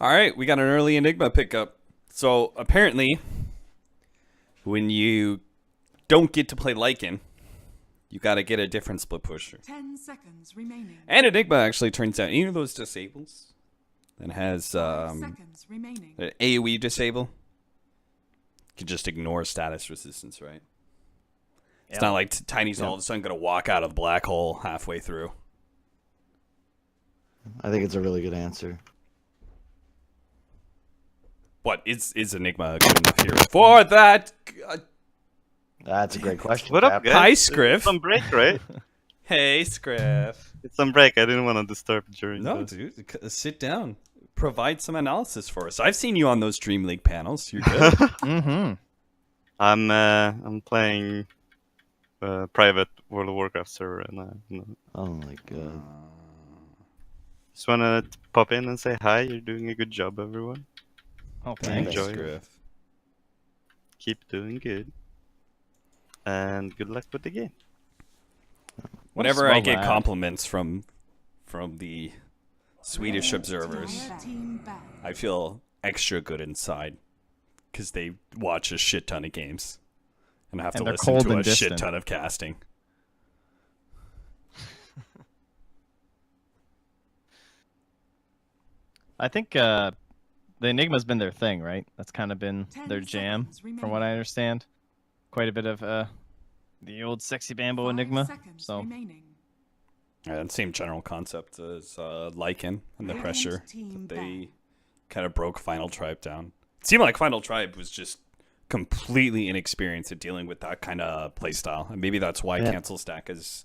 All right, we got an early Enigma pickup. So apparently, when you don't get to play Lycan, you got to get a different split pusher. 10 seconds remaining. And Enigma actually turns out any of those disables and has seconds remaining. an AoE disable. You can just ignore status resistance, right? It's not like Tiny's all of a sudden going to walk out of the black hole halfway through. I think it's a really good answer. What is Enigma a good enough hero for that? That's a great question. What up, Cap. guys? Hi, It's Scriff. some break, right? Hey, Scriff. It's some break. I didn't want to disturb during. No, the... dude, sit down. Provide some analysis for us. I've seen you on those Dream League panels. You're good. Mm-hmm. I'm playing private World of Warcraft server, and Oh my god. just wanna pop in and say hi. You're doing a good job, everyone. Oh, Thanks, thanks. Enjoy. Scriff. Keep doing good, and good luck with the game. Whenever I small get lad. compliments from the Swedish observers, Team back. I feel extra good inside because they watch a shit ton of games and I have to And they're listen cold to a and shit distant. ton of casting. I think the Enigma's been their thing, right? That's kind of been 10 their jam, seconds remaining. from what I understand. Quite a bit of the old sexy bambo 5 Enigma. seconds So remaining. And same general concept as Lycan and the Radiant pressure team that they back. kind of broke Final Tribe down. It seemed like Final Tribe was just completely inexperienced at dealing with that kind of playstyle. And maybe that's why Yeah. Cancel Stack has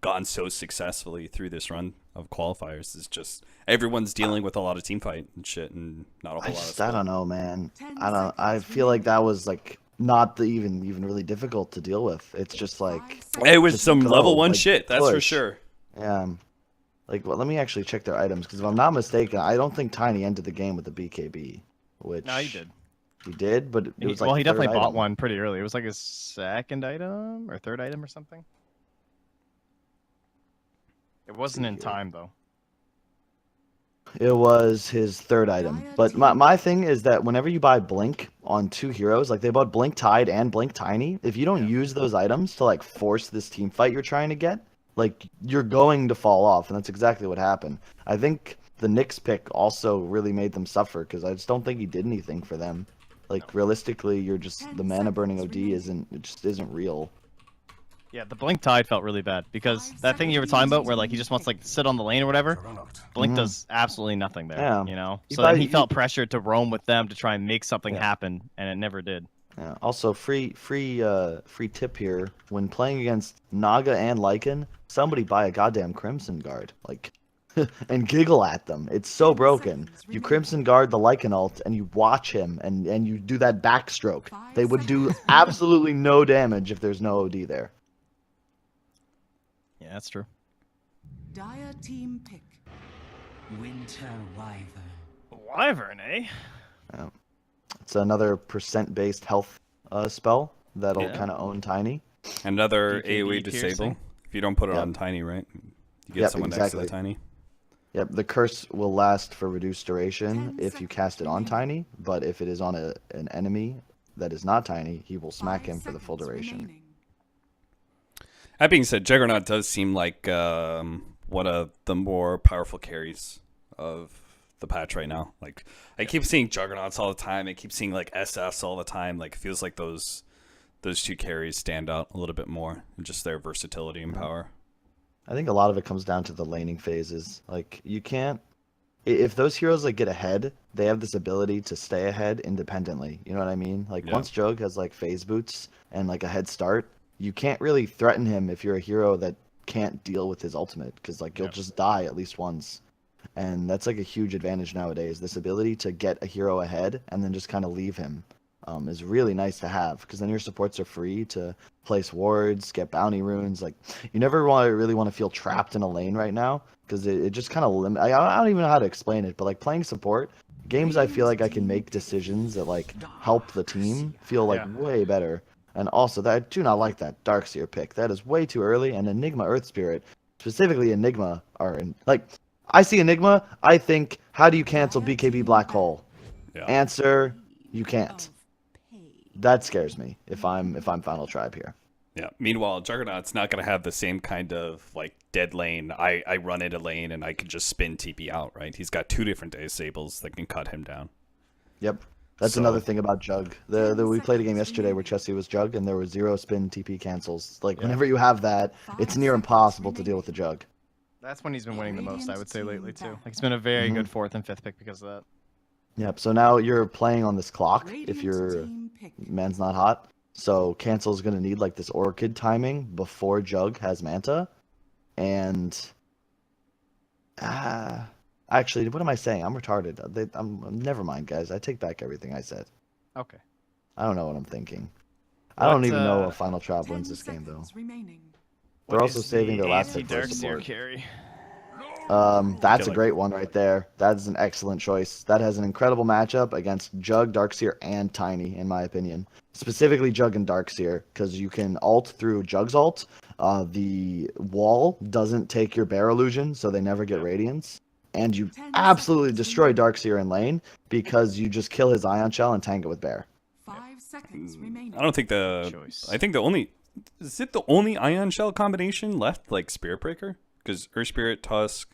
gone so successfully through this run of qualifiers. Is just everyone's dealing with a lot of team fight and shit and not a whole lot of I don't know, man. 10 I seconds feel like that was like not even really difficult to deal with. It's just 5 like seconds. It was Just some go, level 1 like, shit, that's for push. sure. like well, let me actually check their items because if I'm not mistaken, I don't think Tiny ended the game with the BKB. Which no, he did. He did, but it was like Well, he third definitely bought item. one pretty early. It was like his second item or third item or something. It wasn't in here. time though. It was his third item. But my thing is that whenever you buy Blink on two heroes, like they bought Blink Tide and Blink Tiny, if you don't use those items to like force this team fight you're trying to get, like you're going to fall off, and that's exactly what happened. I think the Nyx pick also really made them suffer because I just don't think he did anything for them. Like realistically, you're just the mana burning OD isn't real. Yeah, the Blink Tide felt really bad because that thing you were talking about where like he just wants to like sit on the lane or whatever, Blink does absolutely nothing there, Yeah. you know? You So then buy- he felt pressured to roam with them to try and make something Yeah. happen, and it never did. Yeah. Also, free tip here: when playing against Naga and Lycan, somebody buy a goddamn Crimson Guard, like, and giggle at them. It's so broken. You Crimson Guard the Lycan ult, and you watch him, and you do that backstroke. They would do absolutely no damage if there's no OD there. Yeah, that's true. Dire team pick. Winter Wyvern. Wyvern, eh? It's another percent-based health spell that'll Yeah. kind of own Tiny. Another DKB AoE disable. piercing. If you don't put it Yep. on Tiny, right? You get Yep, someone next to the exactly. Tiny. Yep, the curse will last for reduced duration 10 if you cast it on seconds Tiny, but if it is on an enemy that is not Tiny, he will smack 5 him for the full seconds duration. remaining. That being said, Juggernaut does seem like one of the more powerful carries of the patch right now. Like, I keep seeing Juggernauts all the time. I keep seeing like SS all the time. Like, it feels like those two carries stand out a little bit more, and just their versatility and power. I think a lot of it comes down to the laning phases. Like you can't, if those heroes like get ahead, they have this ability to stay ahead independently. You know what I mean? Like Yeah. once Jug has like phase boots and like a head start, you can't really threaten him if you're a hero that can't deal with his ultimate because like you'll Yep. just die at least once. And that's like a huge advantage nowadays. This ability to get a hero ahead and then just kind of leave him is really nice to have because then your supports are free to place wards, get bounty runes. Like you never really want to feel trapped in a lane right now because it just kind of limit. I don't even know how to explain it, but like playing support games, I feel like I can make decisions that like help the team feel like Yeah. way better. And also, that I do not like that Darkseer pick. That is way too early. And Enigma Earth Spirit, specifically Enigma, are in like I see Enigma. I think How do you cancel BKB Black Hole? Yeah. Answer: you can't. That scares me if I'm Final Tribe here. Yeah. Meanwhile, Juggernaut's not going to have the same kind of like dead lane. I run into lane and I can just spin TP out, right? He's got 2 different disables that can cut him down. Yep. That's So- another thing about Jug. We played a game yesterday where Chessie was Jug and there were 0 spin TP cancels. Like whenever you have that, it's near impossible to deal with the Jug. That's when he's been winning the most, I would say, lately, too. Like, he's been a very good 4th and 5th pick because of that. Yep. So now you're playing on this clock if Radiant you're team pick. Man's Not Hot. So Cancel's gonna need like this Orchid timing before Jug has Manta. And actually, what am I saying? I'm retarded. Never mind, guys. I take back everything I said. Okay. I don't know what I'm thinking. I don't What, even know uh, if Final Tribe 10 wins this game though. seconds remaining. They're What also is saving the their last pick for anti-Darkseer support. carry? That's a Killer. great one right there. That is an excellent choice. That has an incredible matchup against Jug, Darkseer, and Tiny, in my opinion. Specifically Jug and Darkseer, because you can ult through Jug's ult. The wall doesn't take your Bear Illusion, so they never get Radiance. And you 10 absolutely seconds destroy remaining. Darkseer in lane because you just kill his Ion Shell and tank it with Bear. 5 seconds remaining. I don't think Choice. I think the only... Is it the only Ion Shell combination left, like Spirit Breaker? Because Earth Spirit, Tusk,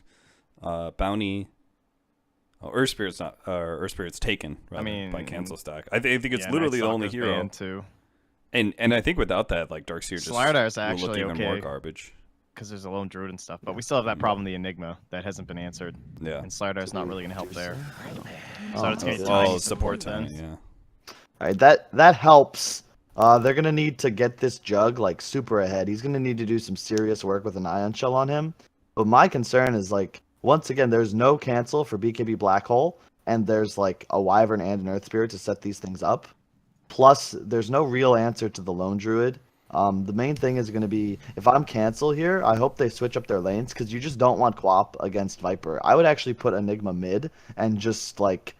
Bounty... Oh, Earth Spirit's not... Earth Spirit's taken, rather, mean, by Cancel Stack. I think it's Yeah, literally Night the only Stalker's hero. banned, too. And I think without that, like, Darkseer just Slidar's will look actually even more okay. garbage. Because there's a lone druid and stuff, but we still have that problem, the Enigma, that hasn't been answered. Yeah. And Slidar's not really going to help there. Oh, So it's going to be okay. Tiny support then. time, yeah. All right, that helps. They're gonna need to get this Jug like super ahead. He's gonna need to do some serious work with an Ion Shell on him. But my concern is like once again, there's no cancel for BKB Black Hole, and there's like a Wyvern and an Earth Spirit to set these things up. Plus, there's no real answer to the Lone Druid. The main thing is going to be, if I'm Cancel here, I hope they switch up their lanes, because you just don't want Quap against Viper. I would actually put Enigma mid, and just, like,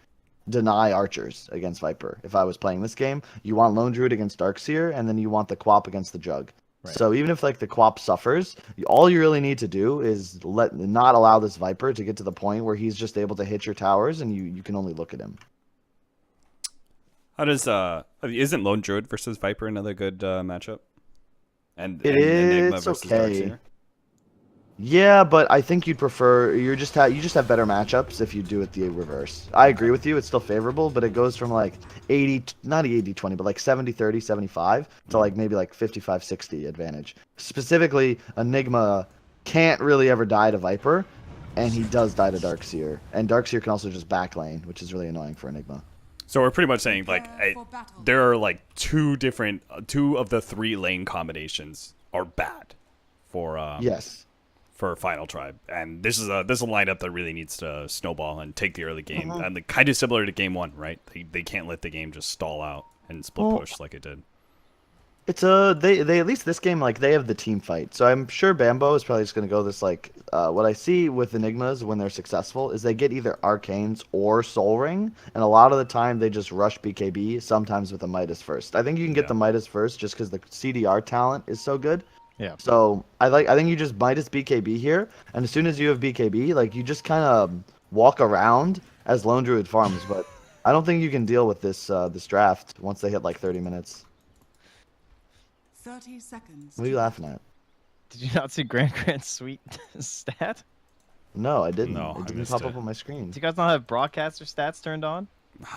deny Archers against Viper. If I was playing this game, you want Lone Druid against Darkseer, and then you want the Quap against the Jug. Right. So even if, like, the Quap suffers, all you really need to do is not allow this Viper to get to the point where he's just able to hit your towers, and you can only look at him. How does isn't Lone Druid versus Viper another good matchup? And It Enigma is versus okay. Darkseer? Yeah, but I think you'd prefer you just have better matchups if you do it the reverse. I agree with you; it's still favorable, but it goes from like 80, not 80-20, but like 70-30, 75 to like maybe like 55-60 advantage. Specifically, Enigma can't really ever die to Viper, and he does die to Darkseer, and Darkseer can also just backlane, which is really annoying for Enigma. So we're pretty much saying like Prepare for battle. there are like two of the 3 lane combinations are bad for Yes. for Final Tribe, and this is a lineup that really needs to snowball and take the early game, Uh-huh. and like, kind of similar to game 1, right? They can't let the game just stall out and split Well, push like it did. It's they at least this game, like, they have the team fight, so I'm sure Bambo is probably just gonna go this, like, what I see with Enigmas when they're successful is they get either Arcanes or Soul Ring, and a lot of the time they just rush BKB, sometimes with a Midas first. I think you can get Yeah. the Midas first just because the CDR talent is so good. Yeah. So I think you just Midas BKB here, and as soon as you have BKB, like, you just kind of walk around as Lone Druid farms, but I don't think you can deal with this draft once they hit like 30 minutes. 30 seconds. What are you laughing at? Did you not see Grant's sweet stat? No, I didn't. No, I It didn't missed pop it. up on my screen. Do you guys not have broadcaster stats turned on?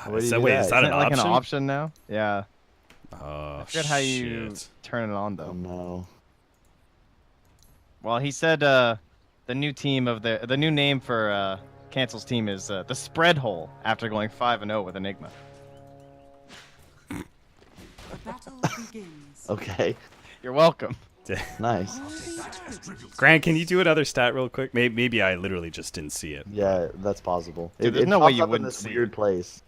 Where do you So do wait, that? is that Isn't an it like option? an option now? Yeah. Oh, I forget how you shit. turn it on Oh though. no. Well, he said the new team of the new name for Cancel's team is the Spread Hole after going 5-0 with Enigma. The battle begins. Okay. You're welcome. Nice. Grant, can you do another stat real quick? Maybe I literally just didn't see it. Yeah, that's possible. Dude, there's no way pops you up in wouldn't this see weird it. place.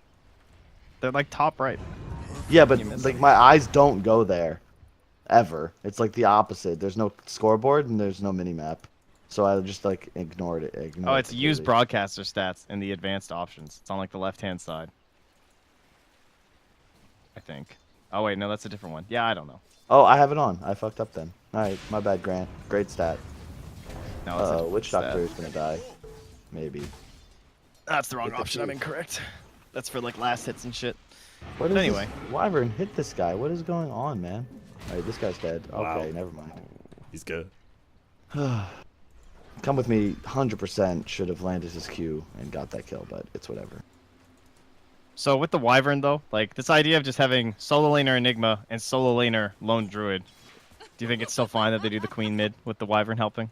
They're like top right. Yeah, but You missed like it. my eyes don't go there, ever. It's like the opposite. There's no scoreboard and there's no mini map, so I just like ignored it. Oh, it's use completely. broadcaster stats in the advanced options. It's on like the left-hand side. I think. Oh wait, no, that's a different one. Yeah, I don't know. Oh, I have it on. I fucked up then. All right, my bad, Grant. Great stat. No, it's a Witch stat. Doctor is gonna die. Maybe. That's the wrong Hit the option. I'm Q. incorrect. That's for like last hits and shit. What is But anyway. this? Wyvern hit this guy. What is going on, man? Alright, this guy's dead. Wow. Okay, never mind. He's good. Come with me, 100% should have landed his Q and got that kill, but it's whatever. So with the Wyvern though, like this idea of just having solo laner Enigma and solo laner Lone Druid, do you think it's still fine that they do the Queen mid with the Wyvern helping?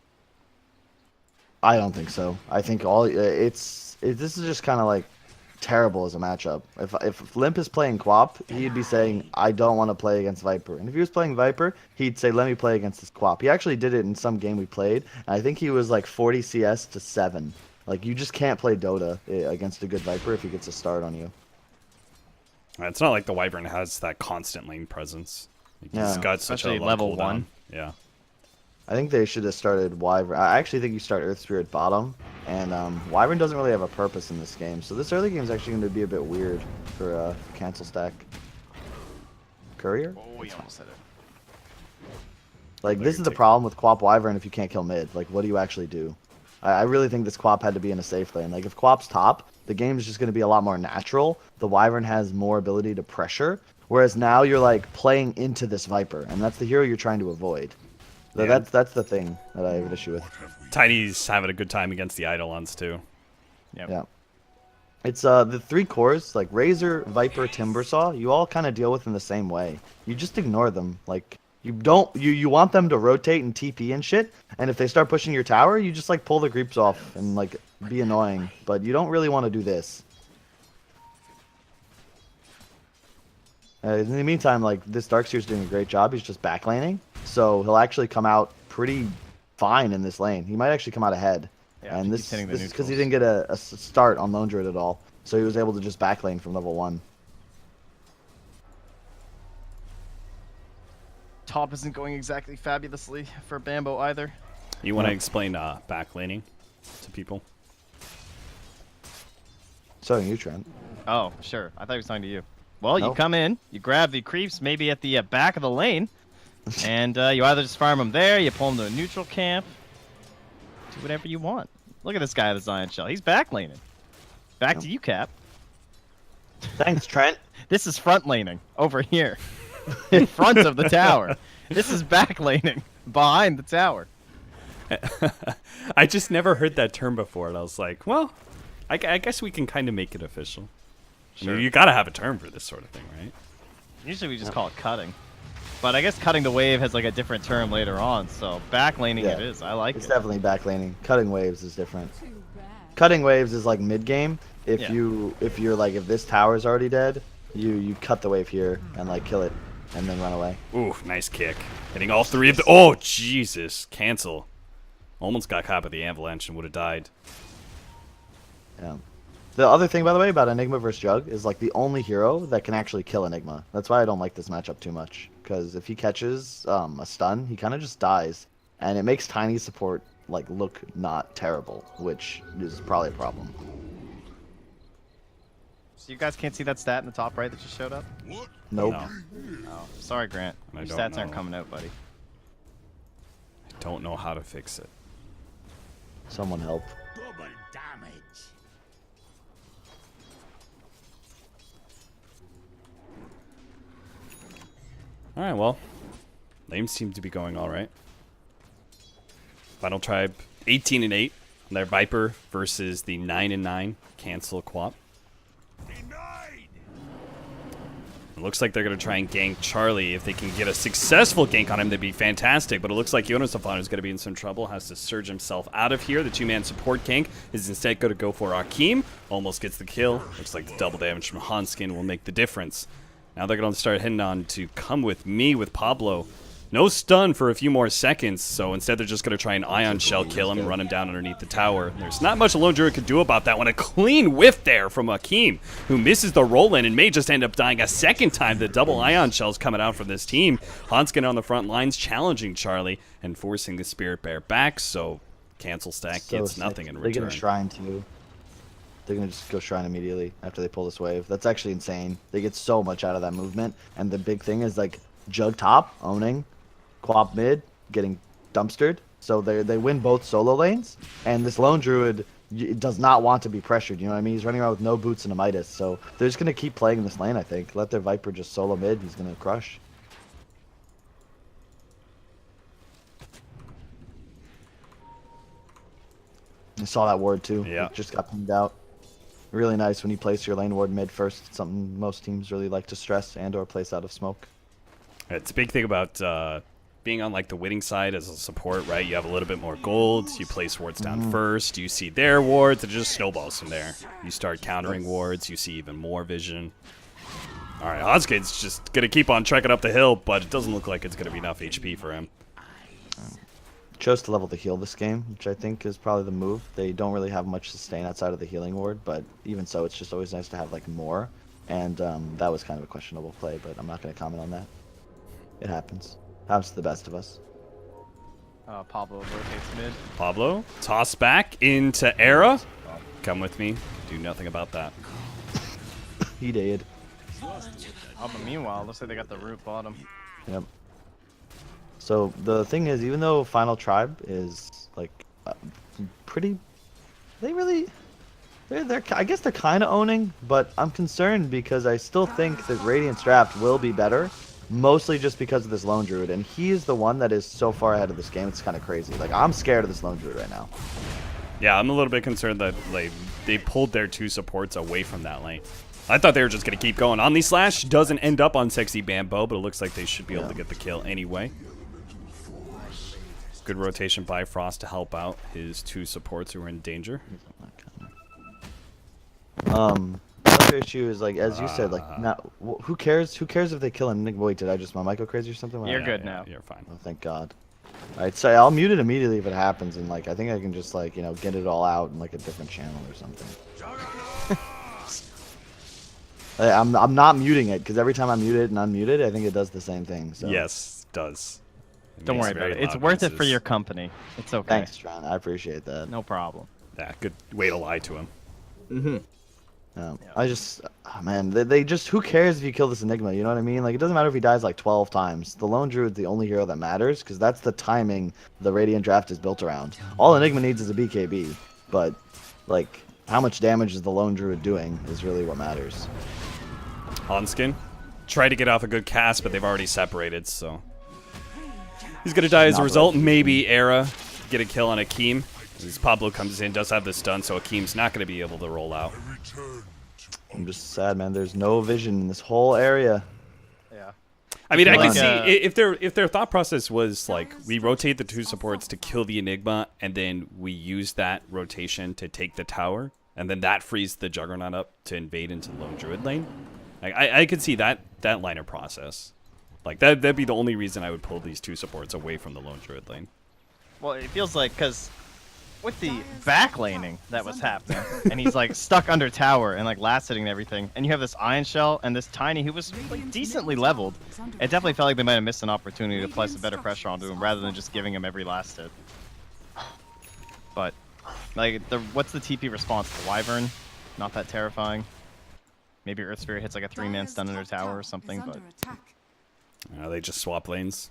I don't think so. I think this is just kind of like terrible as a matchup. If Limp is playing Quap, he'd be saying, I don't want to play against Viper. And if he was playing Viper, he'd say, let me play against this Quap. He actually did it in some game we played, and I think he was like 40 CS to 7. Like, you just can't play Dota against a good Viper if he gets a start on you. It's not like the Wyvern has that constant lane presence. He's Yeah. got such a Especially low level cooldown. 1. Yeah. I think they should have started Wyvern. I actually think you start Earth Spirit bottom, and Wyvern doesn't really have a purpose in this game. So this early game is actually going to be a bit weird for cancel stack. Courier? Oh, you almost hit it. Like, this is the problem with Quap Wyvern if you can't kill mid. Like, what do you actually do? I really think this Quap had to be in a safe lane. Like, if Quap's top, the game is just going to be a lot more natural. The Wyvern has more ability to pressure, whereas now you're, like, playing into this Viper, and that's the hero you're trying to avoid. Yeah. That's the thing that I have an issue with. Tiny's having a good time against the Eidolons, too. Yep. Yeah. It's the 3 cores, like Razor, Viper, Timbersaw, you all kind of deal with in the same way. You just ignore them. Like, you want them to rotate and TP and shit, and if they start pushing your tower, you just like pull the creeps off and like be annoying, but you don't really want to do this. In the meantime, like, this Darkseer's doing a great job. He's just backlaning, so he'll actually come out pretty fine in this lane. He might actually come out ahead. Yeah, And he this keeps hitting the is because he neutrals. didn't get a start on Lone Druid at all, so he was able to just backlane from level 1. Top isn't going exactly fabulously for Bambo either. You want to explain backlaning to people? So you, Trent. Oh, sure. I thought he was talking to you. Well, you No. come in, you grab the creeps maybe at the back of the lane, and you either just farm them there, you pull them to a neutral camp, do whatever you want. Look at this guy with the Zion Shell. He's back laning. Back to you, Cap. Thanks, Trent. This is front laning over here, in front of the tower. This is back laning behind the tower. I just never heard that term before, and I was like, well, I guess we can kind of make it official. I mean, Sure. you got to have a term for this sort of thing, right? Usually we just call it cutting. But I guess cutting the wave has like a different term later on, so back laning Yeah. it is. I like It's it. definitely backlaning. Cutting waves is different. Too bad. Cutting waves is like mid game. If Yeah. you're like, if this tower's already dead, you cut the wave here and like kill it and then run away. Ooh, nice kick. Hitting all 3 of the... Oh, Jesus. Cancel. Almost got caught by the avalanche and would have died. Yeah. The other thing, by the way, about Enigma versus Jug is like the only hero that can actually kill Enigma. That's why I don't like this matchup too much. Because if he catches a stun, he kind of just dies, and it makes Tiny support like look not terrible, which is probably a problem. So you guys can't see that stat in the top right that just showed up? Nope. No, Oh, sorry, Grant. I Your don't stats aren't know. coming out, buddy. I don't know how to fix it. Someone help. Double damage. All right, well, names seem to be going all right. Final Tribe 18-8. Their Viper versus the 9-9 Cancel Quap. It looks like they're going to try and gank Charlie. If they can get a successful gank on him, that'd be fantastic. But it looks like MansNotHot is going to be in some trouble. Has to surge himself out of here. The 2-man support gank is instead going to go for Akeem. Almost gets the kill. Looks like the double damage from Hanskin will make the difference. Now they're going to start heading on to Come With Me with Pablo. No stun for a few more seconds, so instead they're just going to try and Ion Shell kill him and run him down underneath the tower. There's not much a Lone Druid could do about that one. A clean whiff there from Akeem, who misses the roll-in and may just end up dying a second time. The double Ion Shells coming out from this team. Hanskin on the front lines challenging Charlie and forcing the Spirit Bear back, so Cancel Stack So gets sick. nothing in They're return. gonna Shrine too. They're gonna just go Shrine immediately after they pull this wave. That's actually insane. They get so much out of that movement, and the big thing is like Jug top owning, Quap mid getting dumpstered. So they win both solo lanes, and this Lone Druid does not want to be pressured. You know what I mean? He's running around with no boots and a Midas, so they're just gonna keep playing this lane. I think let their Viper just solo mid. He's gonna crush. I saw that ward too. Yeah. It just got pinged out. Really nice when you place your lane ward mid first. It's something most teams really like to stress and or place out of smoke. It's a big thing about being on like the winning side as a support, right? You have a little bit more gold. You place wards down first. You see their wards. It just snowballs from there. You start countering wards. You see even more vision. All right, Hoskid's just gonna keep on trekking up the hill, but it doesn't look like it's gonna be enough HP for him. Chose to level the heal this game, which I think is probably the move. They don't really have much sustain outside of the healing ward, but even so, it's just always nice to have like more. And that was kind of a questionable play, but I'm not going to comment on that. It happens. Happens to the best of us. Pablo rotates mid. Pablo, toss back into Era. Come with me. Do nothing about that. He did. Oh, but meanwhile, looks like they got the root bottom. Yep. So the thing is, even though Final Tribe is like pretty, they're I guess they're kind of owning, but I'm concerned because I still think that Radiant's draft will be better, mostly just because of this Lone Druid, and he is the one that is so far ahead of this game. It's kind of crazy. Like I'm scared of this Lone Druid right now. Yeah, I'm a little bit concerned that like they pulled their two supports away from that lane. I thought they were just gonna keep going. Omni Slash doesn't end up on Sexy Bambo, but it looks like they should be able to get the kill anyway. Good rotation by Frost to help out his two supports who are in danger. The other issue is like, as you said, like, who cares? Who cares if they kill him? Wait, did I just my mic go crazy or something? You're Yeah, good yeah, now. You're fine. Oh, thank God. All right, so I'll mute it immediately if it happens, and like I think I can just like get it all out in like a different channel or something. I'm not muting it because every time I mute it and unmute it, I think it does the same thing. So. Yes, it does. Don't worry about it. It's worth it for your company. It's okay. Thanks, Tron. I appreciate that. No problem. Yeah, good way to lie to him. I just, man, they just, who cares if you kill this Enigma? You know what I mean? Like, it doesn't matter if he dies like 12 times. The Lone Druid's the only hero that matters because that's the timing the Radiant draft is built around. All Enigma needs is a BKB, but like, how much damage is the Lone Druid doing is really what matters. Hanskin tried to get off a good cast, but they've already separated, so he's gonna die as a result. Maybe Era get a kill on Akeem. As Pablo comes in, does have the stun, so Akeem's not gonna be able to roll out. I'm just sad, man. There's no vision in this whole area. Yeah. I mean, I can Like, see if their thought process was like we rotate the two supports to kill the Enigma, and then we use that rotation to take the tower, and then that frees the Juggernaut up to invade into the Lone Druid lane. Like I could see that line of process. Like that'd be the only reason I would pull these two supports away from the Lone Druid lane. Well, it feels like because with the back laning that was happening, and he's like stuck under tower and like last hitting and everything, and you have this Iron Shell and this Tiny who was like decently leveled. It definitely felt like they might have missed an opportunity to apply some better pressure onto him rather than just giving him every last hit. But like, what's the TP response? The Wyvern, not that terrifying. Maybe Earth Sphere hits like a 3-man stun under tower or something, but They just swap lanes.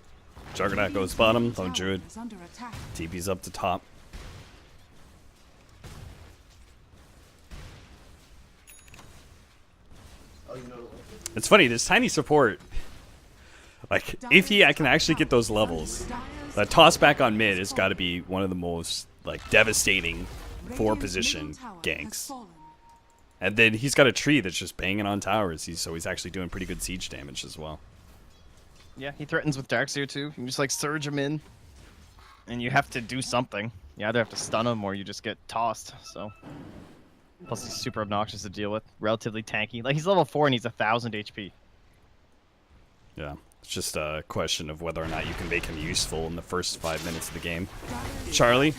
Juggernaut goes bottom, Lone Druid. TP's up to top. It's funny, this tiny support, like, if I can actually get those levels, the toss back on mid has got to be one of the most, like, devastating 4-position ganks. And then he's got a tree that's just banging on towers, so he's actually doing pretty good siege damage as well. yeah, he threatens with Darkseer too. You just like surge him in, and you have to do something. You either have to stun him or you just get tossed. So, plus he's super obnoxious to deal with, relatively tanky. Like he's level 4 and he's 1,000 HP. Yeah, it's just a question of whether or not you can make him useful in the first 5 minutes of the game. Charlie,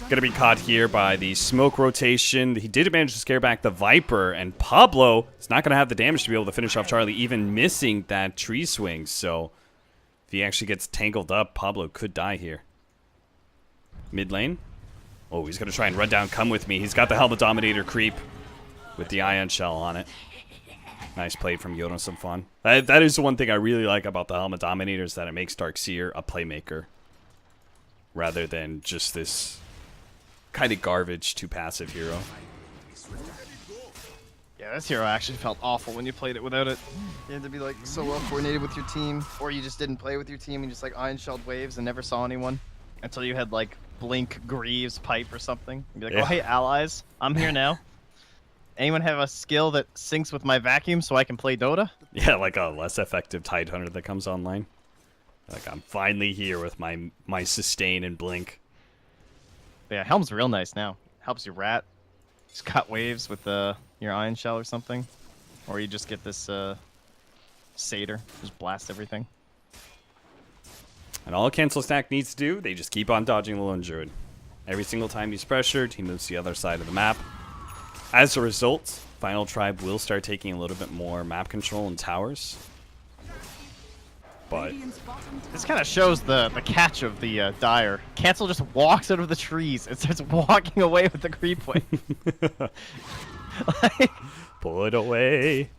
gonna be caught here by the smoke rotation. He did manage to scare back the Viper, and Pablo is not gonna have the damage to be able to finish off Charlie, even missing that tree swing. So if he actually gets tangled up, Pablo could die here. Mid lane. Oh, he's gonna try and run down Come With Me. He's got the Helmet Dominator creep with the Ion Shell on it. Nice play from Jonas and Fun. That is the one thing I really like about the Helmet Dominator, is that it makes Darkseer a playmaker rather than just this kind of garbage to passive hero. Yeah, this hero actually felt awful when you played it without it. You had to be like so well coordinated with your team, or you just didn't play with your team and just like iron shelled waves and never saw anyone until you had like Blink, Greaves, Pipe, or something. You'd be like, Yeah. oh hey allies, I'm here now. Anyone have a skill that syncs with my vacuum so I can play Dota? Yeah, like a less effective Tidehunter that comes online. Like, I'm finally here with my sustain and blink. But yeah, Helm's real nice now. Helps you rat. Just cut waves with your Iron Shell or something. Or you just get this Satyr. Just blast everything. And all Cancel Stack needs to do, they just keep on dodging the Lone Druid. Every single time he's pressured, he moves to the other side of the map. As a result, Final Tribe will start taking a little bit more map control and towers. But Radiant's bottom This tower kind of shows the catch of the Dire. Cancel just walks out of the trees and starts walking away with the creep wave. Like, pull it away.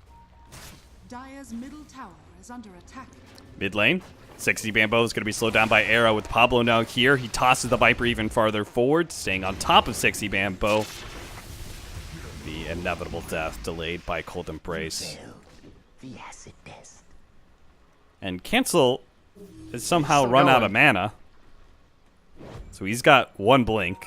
Dire's middle tower is under attack. Mid lane, Sexy Bamboo is going to be slowed down by Arrow with Pablo now here. He tosses the Viper even farther forward, staying on top of Sexy Bamboo. The inevitable death delayed by Cold Embrace. The acid test. And Cancel has somehow Still run out going. of mana. So he's got one blink.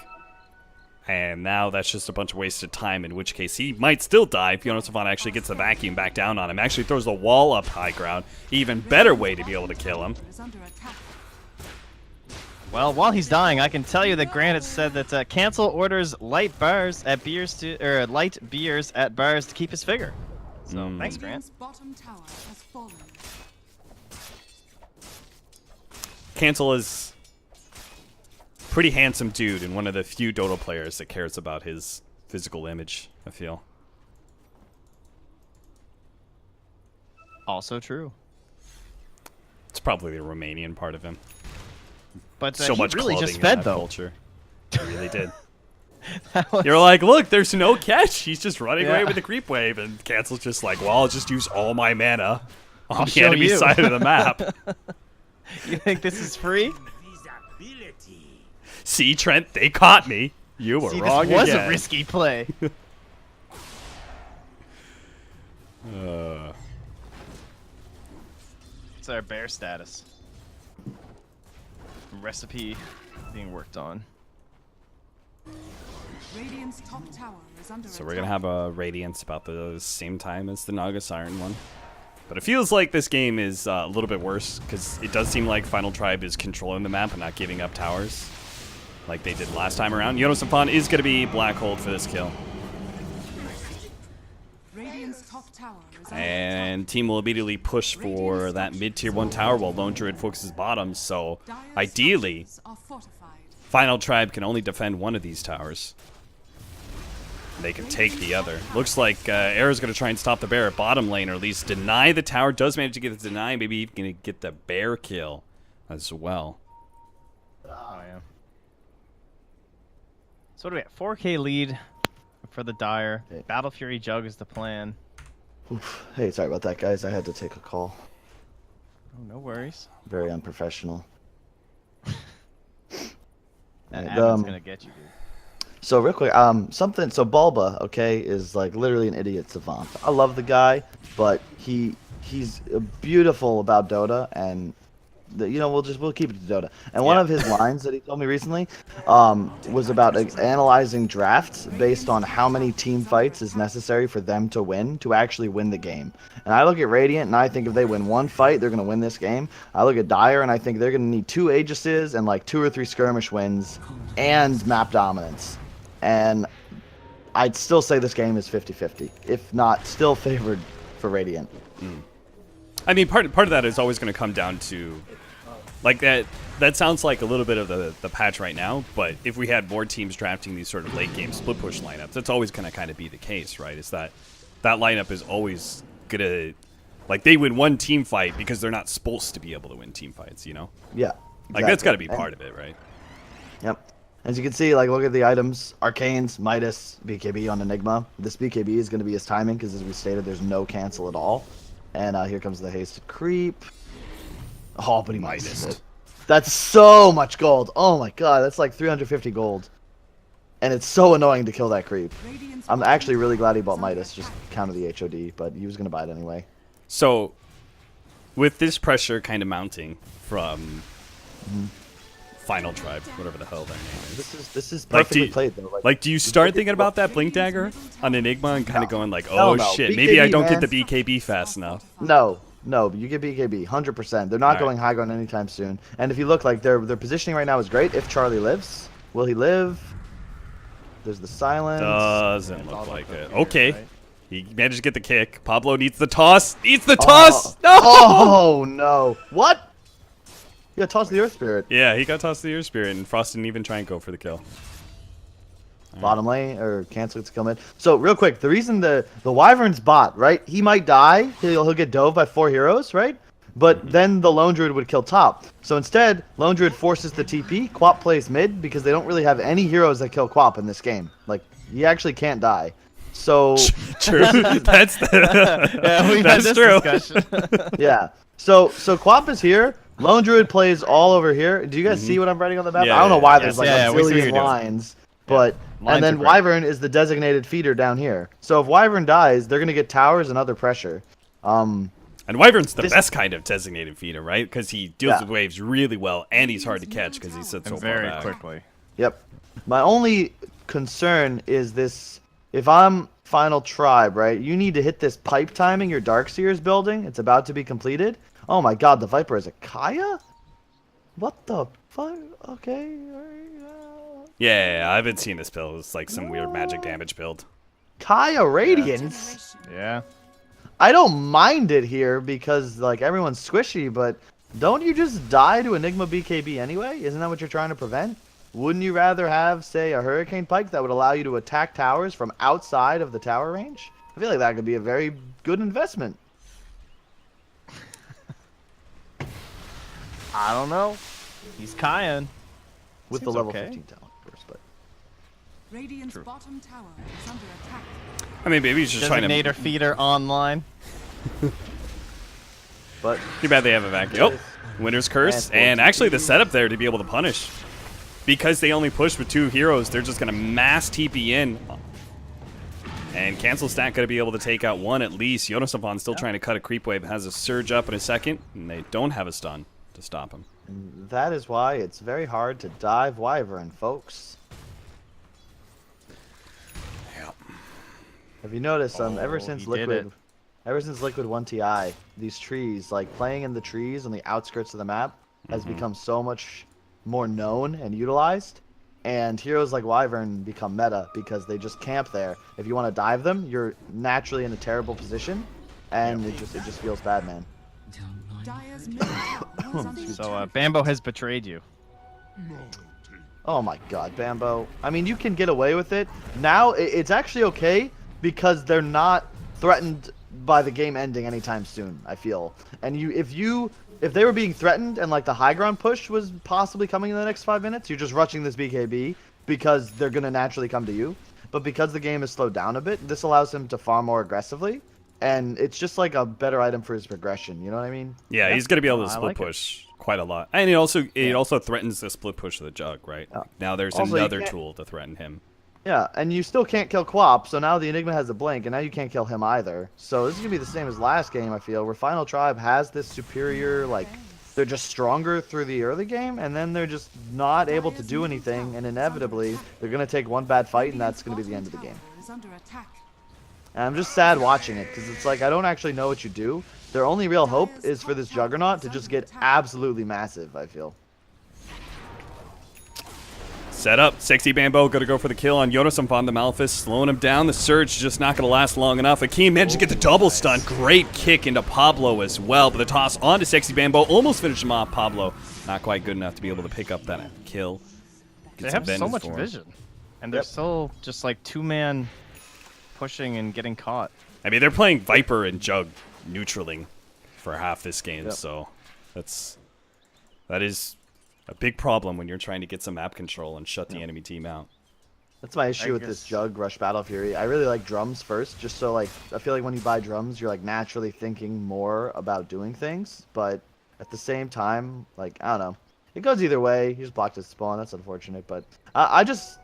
And now that's just a bunch of wasted time, in which case he might still die if MansNotHot actually gets the vacuum back down on him. Actually throws the wall up high ground. Even better way to be able to kill him. Is under attack. well, while he's dying, I can tell you that Grant has said that Cancel orders light beers at bars to keep his figure. So thanks, Grant. Radiant's bottom tower has fallen. Cancel is pretty handsome dude and one of the few Dota players that cares about his physical image, I feel. Also true. It's probably the Romanian part of him. But So he much really clothing just in fed that though. culture. He really did. That was- You're like, look, there's no catch. He's just running away Yeah. with the creep wave, and Cancel's just like, well, I'll just use all my mana on I'll the show enemy you. side of the map. You think this is free? Visibility. See, Trent, they caught me. You were See, wrong this was again. a risky play. It's our bear status. Recipe being worked on. Radiant's top tower is under So attack. we're gonna have a Radiance about the same time as the Naga Siren one. But it feels like this game is a little bit worse, because it does seem like Final Tribe is controlling the map and not giving up towers like they did last time around. MansNotHot is going to be Black Hold for this kill. Radiant's top tower is under And team will immediately push for that mid-tier 1 tower while Lone Druid focuses bottom. So attack. Dire's ideally, structures are fortified. Final Tribe can only defend one of these towers. They can take the other. Looks like Arrow's going to try and stop the bear at bottom lane, or at least deny the tower. Does manage to get the deny. Maybe even going to get the bear kill as well. Oh yeah. So what do we have? 4K lead for the Dire. Okay. Battle Fury Jug is the plan. Oof. Hey, sorry about that, guys. I had to take a call. Oh, no worries. Very unprofessional. That And, admin's gonna get you, dude. So real quick, something. So Bulba, okay, is like literally an idiot savant. I love the guy, but he's beautiful about Dota, and we'll keep it to Dota. And one Yeah. of his lines that he told me recently was about analyzing drafts based on how many team fights is necessary for them to actually win the game. And I look at Radiant and I think if they win one fight, they're gonna win this game. I look at Dire and I think they're gonna need 2 Aegises and like 2 or 3 skirmish wins and map dominance. And I'd still say this game is 50-50, if not still favored for Radiant. I mean, part of that is always going to come down to, like, that sounds like a little bit of the patch right now, but if we had more teams drafting these sort of late game split push lineups, that's always going to kind of be the case, right? Is that lineup is always going to, like, they win one team fight because they're not supposed to be able to win team fights, you know? Yeah. Like, that's got to be exactly. part of it, right? Yep. As you can see, like, look at the items. Arcanes, Midas, BKB on Enigma. This BKB is going to be his timing because, as we stated, there's no cancel at all. And here comes the hasted creep. Oh, but he missed it. That's so much gold. Oh my god, that's like 350 gold. And it's so annoying to kill that creep. Radiant's I'm bottom actually really glad he tower bought is under Midas, just attack. counter the HOD, but he was going to buy it anyway. So, with this pressure kind of mounting from Final Tribe, whatever the hell their name is. This is Like, perfectly played, though. Like, do you start thinking about that Blink Dagger on Enigma and kind of going like, Hell oh no. shit, maybe I BKB, don't get man. the BKB fast enough. No, you get BKB, 100%. They're not Alright. going high ground anytime soon. And if you look, like their positioning right now is great. If Charlie lives, will he live? There's the silence. Doesn't all look like about it. the Okay. right? He managed to get the kick. Pablo needs the toss. Needs the toss! No! Oh no! What? You got tossed the Earth Spirit. Yeah, he got tossed to the Earth Spirit, and Frost didn't even try and go for the kill. Bottom lane or cancel to come in. So real quick, the reason the Wyvern's bot, right? He might die. He'll get dove by 4 heroes, right? But then the Lone Druid would kill top. So instead, Lone Druid forces the TP. Quap plays mid because they don't really have any heroes that kill Quap in this game. Like he actually can't die. So True. That's the, Yeah, we've that's had this true. discussion. yeah. So Quap is here. Lone Druid plays all over here. Do you guys see what I'm writing on the map? Yeah, I don't know yeah, why yeah. there's like Yeah, a we see what you're zillion doing. lines, but Lines and are then great. Wyvern is the designated feeder down here. So if Wyvern dies, they're gonna get towers and other pressure. And Wyvern's the This- best kind of designated feeder, right? Because he deals Yeah. with waves really well, and he's hard to catch because he sits so And far very back. quickly. Yep. My only concern is this: if I'm Final Tribe, right? You need to hit this pipe timing your Darkseer's building. It's about to be completed. Oh my God, the Viper is a Kaya? What the fuck? Okay. Yeah, I've been seeing this build. It's like some weird magic damage build. Kaya Radiance. Yeah. I don't mind it here because like everyone's squishy, but don't you just die to Enigma BKB anyway? Isn't that what you're trying to prevent? Wouldn't you rather have, say, a Hurricane Pike that would allow you to attack towers from outside of the tower range? I feel like that could be a very good investment. I don't know. He's Kyan. With the Seems level okay. 15 talent, of course, but Radiant's bottom tower is under attack. I mean, maybe he's just trying Designator to. feeder online. Too bad they have a vacuum. Oh, Winter's Curse, and actually the setup there to be able to punish. Because they only push with 2 heroes, they're just going to mass TP in. And Cancel's not going to be able to take out 1 at least. Yonosapon's still trying to cut a creep wave, has a surge up in a second, and they don't have a stun to stop him. that is why it's very hard to dive Wyvern, folks. Yep. Have you noticed? Ever Oh, since he did Liquid, it. ever since Liquid 1 Ti, these trees, like playing in the trees on the outskirts of the map, has become so much more known and utilized. And heroes like Wyvern become meta because they just camp there. If you want to dive them, you're naturally in a terrible position, and it just feels bad, man. Dire's middle tower is under So attack. Bambo has betrayed you. Oh my God, Bambo. I mean, you can get away with it. Now, it's actually okay because they're not threatened by the game ending anytime soon, I feel. And if they were being threatened and like the high ground push was possibly coming in the next 5 minutes, you're just rushing this BKB because they're going to naturally come to you. But because the game is slowed down a bit, this allows him to farm more aggressively. And it's just like a better item for his progression, you know what I mean? Yeah, he's going to be able to I split like it. push quite a lot. And it also threatens the split push of the Jug, right? Yeah. Now there's Also, you another can't- tool to threaten him. Yeah, and you still can't kill Quap, so now the Enigma has a blink, and now you can't kill him either. So this is going to be the same as last game, I feel, where Final Tribe has this superior, like, they're just stronger through the early game, and then they're just not able to do anything, and inevitably, they're going to take one bad fight, and that's going to be the end of the game. Is under attack. And I'm just sad watching it, because it's like, I don't actually know what you do. Their only real hope is for this Juggernaut to just get absolutely massive, I feel. Set up. Sexy Bambo going to go for the kill on Yonosampon the Malphus, slowing him down. The surge just not going to last long enough. Akeem managed to get the double stun. Great kick into Pablo as well. But the toss onto Sexy Bambo almost finished him off. Pablo not quite good enough to be able to pick up that kill. They Gets have so vengeance much for him. vision. And they're still just like 2-man pushing and getting caught. I mean, they're playing Viper and Jug neutraling for half this game, Yep. so that is a big problem when you're trying to get some map control and shut the enemy team out. That's my issue I with this guess- Jug Rush Battle Fury. I really like drums first, just so like I feel like when you buy drums, you're like naturally thinking more about doing things. But at the same time, like I don't know, It goes either way. He just blocked his spawn. That's unfortunate, but I just,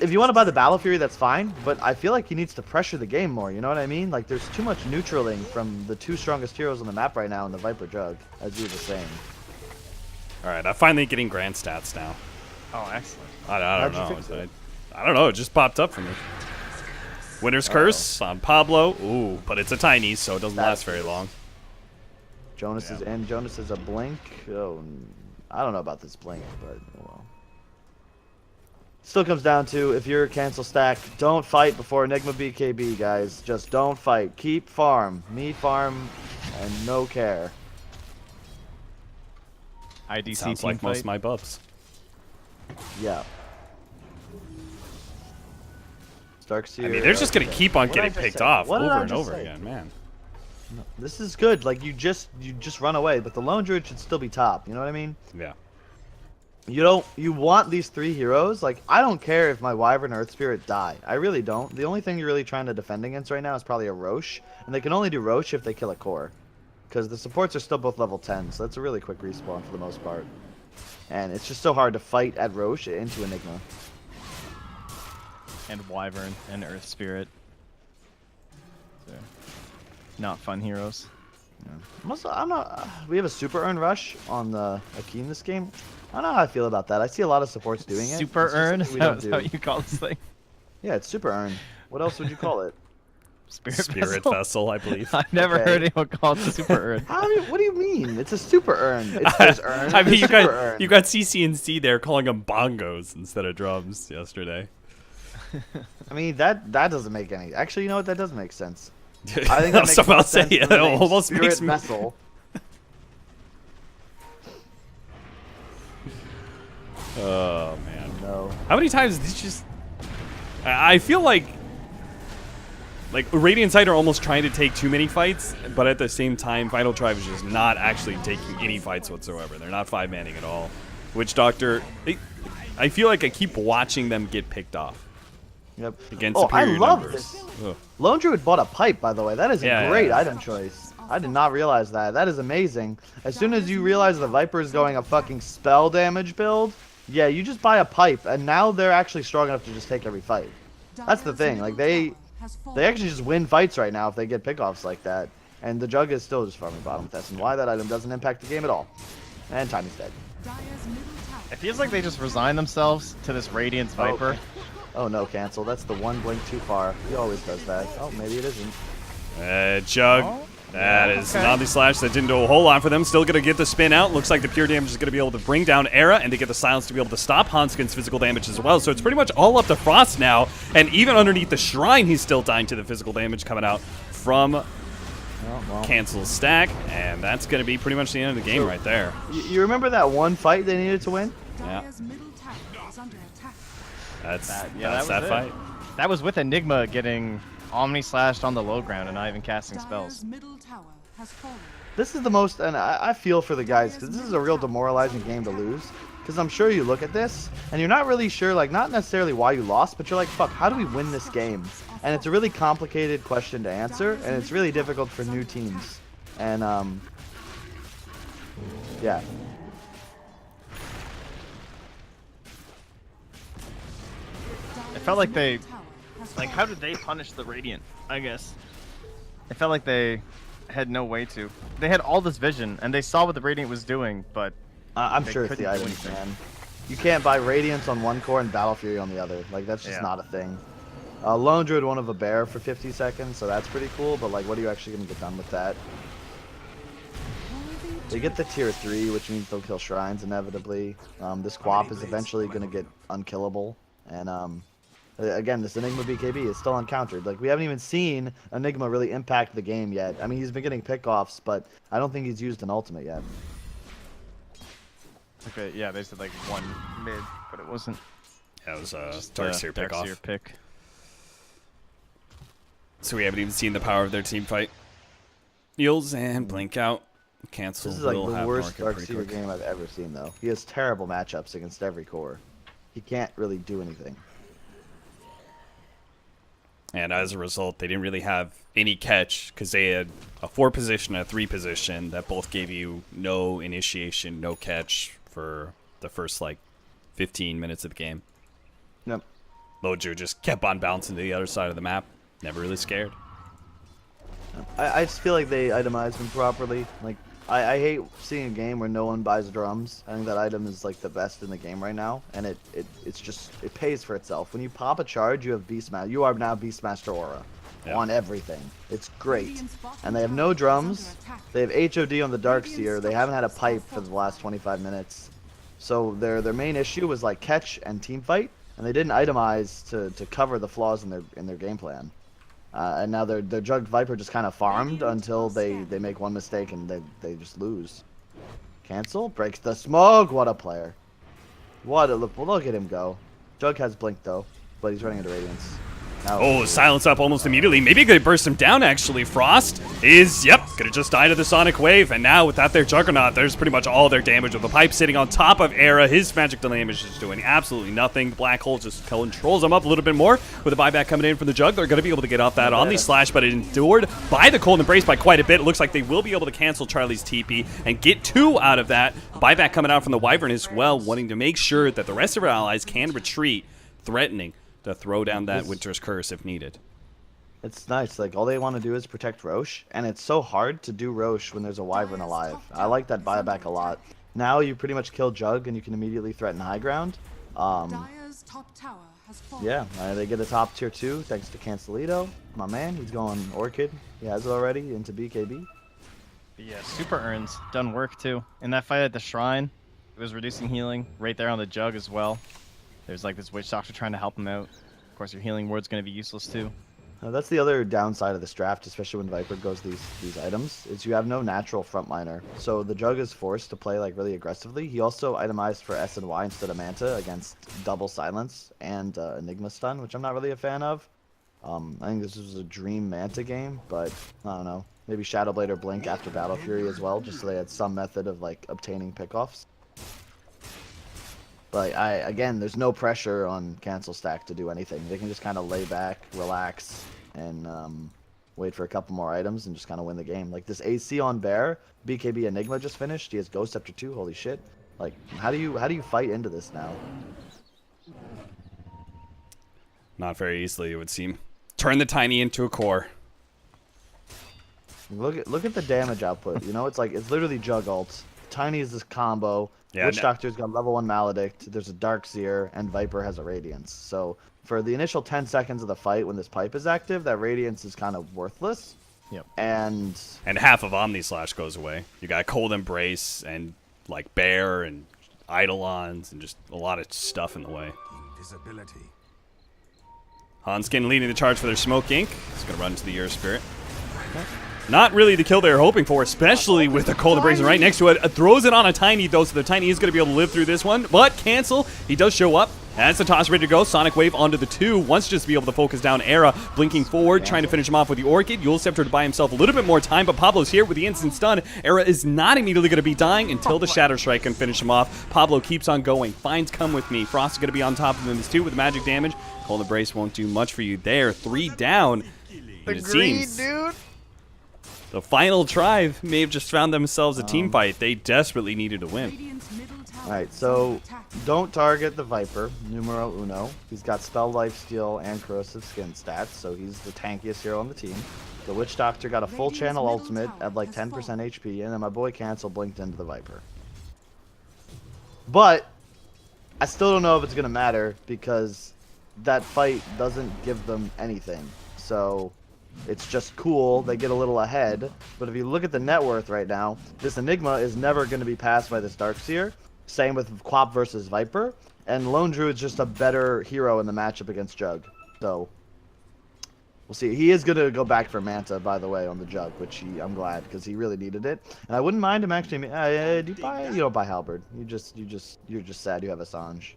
if you want to buy the Battle Fury, that's fine. But I feel like he needs to pressure the game more. You know what I mean? Like there's too much neutraling from the 2 strongest heroes on the map right now in the Viper Jug, as you were saying. All right, I'm finally getting grand stats now. Oh, excellent. I don't How'd you fix know. it? I don't know. It just popped up for me. Winner's Curse on Pablo. Ooh, but it's a tiny, so it doesn't last very long. Jonas is in. Jonas is a blink. Oh, I don't know about this blink, but well. Still comes down to if you're cancel stack, don't fight before Enigma BKB, guys. Just don't fight. Keep farm. Me farm and no care. IDC Sounds team like fight. most of my bubs. Yeah. Starkseer. I mean, they're just gonna keep on What did I getting just picked say? off What did over I and just over say? again, man. This is good. Like you just run away, but the lone druid should still be top. You know what I mean? Yeah. You want these 3 heroes. Like I don't care if my Wyvern or Earth Spirit die. I really don't. The only thing you're really trying to defend against right now is probably a Roche, and they can only do Roche if they kill a core, because the supports are still both level 10. So that's a really quick respawn for the most part, and it's just so hard to fight at Roche into Enigma. And Wyvern and Earth Spirit. So, not fun heroes. I'm not. We have a super earn rush on the Akeem this game. I don't know how I feel about that. I see a lot of supports doing it. Super It's just Earn? something Is we don't that do. what you call this thing? Yeah, it's super earn. What else would you call it? Spirit Vessel, I believe. I've never Okay. heard anyone call it Super Earn. What do you mean? It's a super earn. There's earn. I mean, there's you super got earn. you got CC&C there calling them bongos instead of drums yesterday. I mean that doesn't make any. Actually, you know what? That does make sense. I think I that was makes about more to say sense it than the name almost Spirit makes me. Vessel. Oh man. No. How many times did you just? I feel like Radiant Side are almost trying to take too many fights, but at the same time, Vital Tribe is just not actually taking any fights whatsoever. They're not 5-manning at all. Witch Doctor, I feel like I keep watching them get picked off Yep. against Oh, I superior love numbers. this. Ugh. Lone Druid bought a pipe, by the way. That is a Yeah, great yeah. item choice. I did not realize that. That is amazing. As soon as you realize the Viper is going a fucking spell damage build, yeah, you just buy a pipe, and now they're actually strong enough to just take every fight. That's the thing. Like they actually just win fights right now if they get pickoffs like that. And the Jug is still just farming bottom with SNY. That item doesn't impact the game at all. And Tiny's dead. It feels like they just resign themselves to this Radiance Viper. Oh no, cancel. That's the one blink too far. He always does that. Oh, maybe it isn't. Jug. Oh, That is okay. an Omni Slash that didn't do a whole lot for them. Still going to get the spin out. Looks like the pure damage is going to be able to bring down Era and to get the silence to be able to stop Hanskin's physical damage as well. So it's pretty much all up to Frost now. And even underneath the Shrine, he's still dying to the physical damage coming out from Well. Cancel's stack. And that's going to be pretty much the end of the game right there. You remember that one fight they needed to win? Yeah. Dire's middle tower is under attack. That's was that it. fight. That was with Enigma getting Omni Slashed on the low ground and not even casting spells. Dire's middle tower has fallen. This is the most, and I feel for the guys, because this is a real demoralizing game to lose. Because I'm sure you look at this, and you're not really sure, like, not necessarily why you lost, but you're like, fuck, how do we win this game? And it's a really complicated question to answer, and it's really difficult for new teams. And, yeah. It felt like they, Dire's middle tower has like, fallen. how did they punish the Radiant? I guess. It felt like they had no way to. They had all this vision, and they saw what the Radiant was doing, but I'm They sure it's couldn't the do items, anything. man. You can't buy Radiance on one core and Battle Fury on the other. Like, that's just Yeah. not a thing. Lone Druid won of a bear for 50 seconds, so that's pretty cool, but, like, what are you actually going to get done with that? They get the tier 3, which means they'll kill shrines inevitably. This Quap is eventually going to get unkillable. And again, this Enigma BKB is still uncountered. Like, we haven't even seen Enigma really impact the game yet. I mean, he's been getting pickoffs, but I don't think he's used an ultimate yet. okay, yeah, they said like one mid, but it wasn't. That was a Just Darkseer pick off. Darkseer pick. So we haven't even seen the power of their team fight. Yields and blink out. Cancel. This is like will the have worst Norco pretty Darkseer quick. game I've ever seen, though. He has terrible matchups against every core. He can't really do anything. And as a result, they didn't really have any catch because they had a 4 position and a 3 position that both gave you no initiation, no catch for the first like 15 minutes of the game. Yep. Loju just kept on bouncing to the other side of the map. Never really scared. I just feel like they itemized him properly. Like, I hate seeing a game where no one buys drums. I think that item is like the best in the game right now, and it pays for itself. When you pop a charge, you have Beastmaster. You are now Beastmaster Aura on everything. It's great, and they have no drums. They have HOD on the Darkseer. They haven't had a pipe for the last 25 minutes. So their main issue was like catch and team fight, and they didn't itemize to cover the flaws in their game plan. And now their Jugged Viper just kind of farmed until they make one mistake and they just lose. Cancel, breaks the smoke. What a player! What a look at him go. Jug has Blink though, but he's running into Radiance. Now, Oh, silence up almost immediately. Maybe could burst him down, actually. Frost is, yep, could have just died to the Sonic Wave. And now, without their Juggernaut, there's pretty much all their damage with the pipe sitting on top of Era. His magic damage is doing absolutely nothing. Black Hole just controls him up a little bit more. With a buyback coming in from the Jug, they're going to be able to get off that Omni Slash, but it endured by the Cold Embrace by quite a bit. It looks like they will be able to cancel Charlie's TP and get 2 out of that. Buyback coming out from the Wyvern as well, wanting to make sure that the rest of our allies can retreat, threatening to throw down that Winter's Curse if needed. it's nice. Like, all they want to do is protect Roche, and it's so hard to do Roche when there's a Wyvern alive. I like that buyback a lot. Now you pretty much kill Jug, and you can immediately threaten high ground. Dire's top tower has fallen. Yeah, they get a top tier 2 thanks to Cancelito. My man, he's going Orchid. He has it already into BKB. Yeah, Super Urns done work too. In that fight at the Shrine, it was reducing healing right there on the Jug as well. There's like this Witch Doctor trying to help him out. Of course, your healing word's going to be useless too. That's the other downside of this draft, especially when Viper goes these items, is you have no natural frontliner. So the Jug is forced to play like really aggressively. He also itemized for S and Y instead of Manta against double silence and Enigma stun, which I'm not really a fan of. I think this was a dream Manta game, but I don't know. Maybe Shadowblade or Blink after Battle Fury as well, just so they had some method of like obtaining pickoffs. But again, there's no pressure on Cancel Stack to do anything. They can just kind of lay back, relax, and wait for a couple more items and just kind of win the game. Like this AC on Bear, BKB Enigma just finished. He has Ghost Scepter 2. Holy shit! Like, how do you fight into this now? Not very easily, it would seem. Turn the Tiny into a core. Look at the damage output. You know, it's literally Jug ults. Tiny is this combo. Yeah, Witch Doctor's got level 1 Maledict. There's a Darkseer, and Viper has a Radiance. So for the initial 10 seconds of the fight, when this pipe is active, that Radiance is kind of worthless. Yep. And half of Omni Slash goes away. You got Cold Embrace and like Bear and Eidolons and just a lot of stuff in the way. Invisibility. Hanskin leading the charge for their Smoke Ink. He's going to run to the Earth Spirit. Not really the kill they were hoping for, especially with the Cold Embrace right next to it. Throws it on a Tiny, though, so the Tiny is going to be able to live through this one. But Cancel, he does show up. As the toss ready to go, Sonic Wave onto the 2. Wants just to be able to focus down Era. Blinking forward, trying to finish him off with the Orchid. Yule Scepter to buy himself a little bit more time, but Pablo's here with the instant stun. Era is not immediately going to be dying until the Shadow Strike can finish him off. Pablo keeps on going. Finds Come With Me. Frost is going to be on top of him as 2 with magic damage. Cold Embrace won't do much for you there. 3 down. And it seems dude. the final tribe may have just found themselves a team fight. They desperately needed to win. Radiant's middle tower Alright, is so under attack. don't target the Viper, numero uno. He's got Spell, Lifesteal, and Corrosive Skin stats, so he's the tankiest hero on the team. The Witch Doctor got a full Radiant's channel middle ultimate tower at like has 10% fallen. HP, and then my boy Cancel blinked into the Viper. But I still don't know if it's going to matter because that fight doesn't give them anything. So it's just cool. They get a little ahead. But if you look at the net worth right now, this Enigma is never going to be passed by this Darkseer. Same with Quap versus Viper. And Lone Druid's just a better hero in the matchup against Jug. So we'll see. He is going to go back for Manta, by the way, on the Jug, which I'm glad because he really needed it. And I wouldn't mind him actually. You don't buy Halberd. You're just sad you have Assange.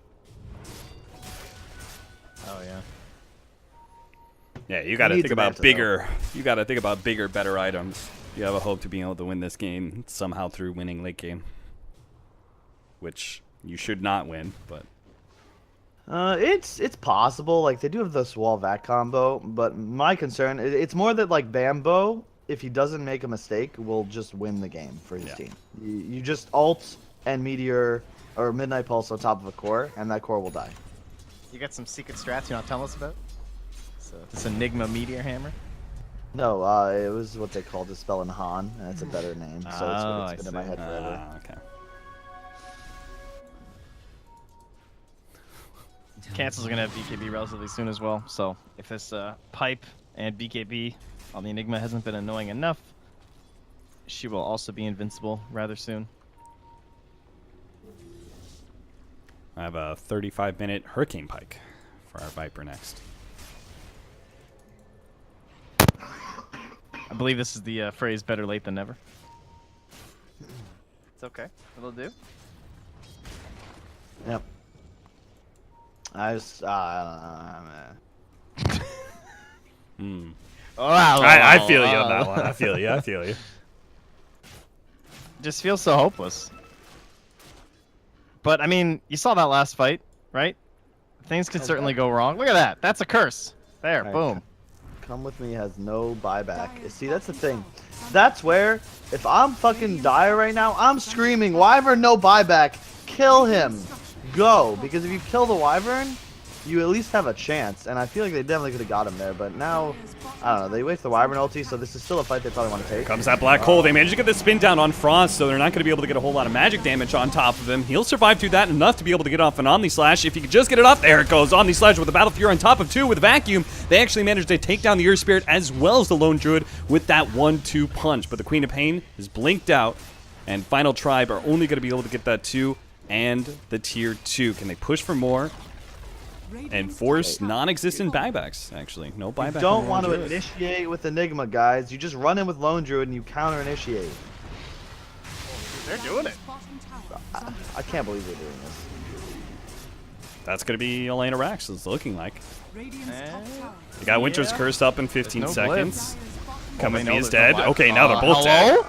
Oh yeah. Yeah, you got to Needs think a about Manta, bigger. You got to think about bigger, better items. You have a hope to being able to win this game somehow through winning late game, which you should not win, but It's possible. Like they do have this wall vac combo, but my concern it's more that like Bambo, if he doesn't make a mistake, will just win the game for his Yeah. team. You just ult and Meteor or Midnight Pulse on top of a core, and that core will die. You got some secret strats you want to tell us about? So this Enigma Meteor Hammer. No, it was what they called the spell in Han, and it's a better name, so Oh, it's I been in my see. head forever. Okay. Cancel's gonna have BKB relatively soon as well. So if this pipe and BKB on the Enigma hasn't been annoying enough, she will also be invincible rather soon. I have a 35-minute Hurricane Pike for our Viper next. I believe this is the phrase "better late than never." It's okay. It'll do. Yep. I just, Hmm. Oh, I feel you on that one. I feel you. I feel you. Just feels so hopeless. But I mean, you saw that last fight, right? Things could certainly go wrong. Look at that. That's a curse. There, Alright. boom. Come With Me has no buyback. See, that's the thing. That's where, if I'm fucking Dire right now, I'm screaming, Wyvern, no buyback. Kill him. Go. Because if you kill the Wyvern, you at least have a chance. And I feel like they definitely could have got him there. But now, I don't know. They waste the Wyvern ulti, so this is still a fight they probably want to take. Comes that black hole. They managed to get the spin down on Frost, so they're not going to be able to get a whole lot of magic damage on top of him. He'll survive through that enough to be able to get off an Omni Slash. If he could just get it off, there it goes. Omni Slash with the Battle Fury on top of 2 with Vacuum. They actually managed to take down the Earth Spirit as well as the Lone Druid with that 1-2 punch. But the Queen of Pain is blinked out, and Final Tribe are only going to be able to get that 2 and the tier 2. Can they push for more and force non-existent buybacks? Actually, no buyback. You don't want to initiate with Enigma, guys. You just run in with Lone Druid and you counter initiate. They're doing it. I can't believe they're doing this. That's going to be Elena Rax, it's looking like. Radiant's top tower They got Winter's Yeah. Curse up in 15 There's no seconds. Oh, Come With they Me know is there's no dead. life. Okay, now they're both dead. Hello?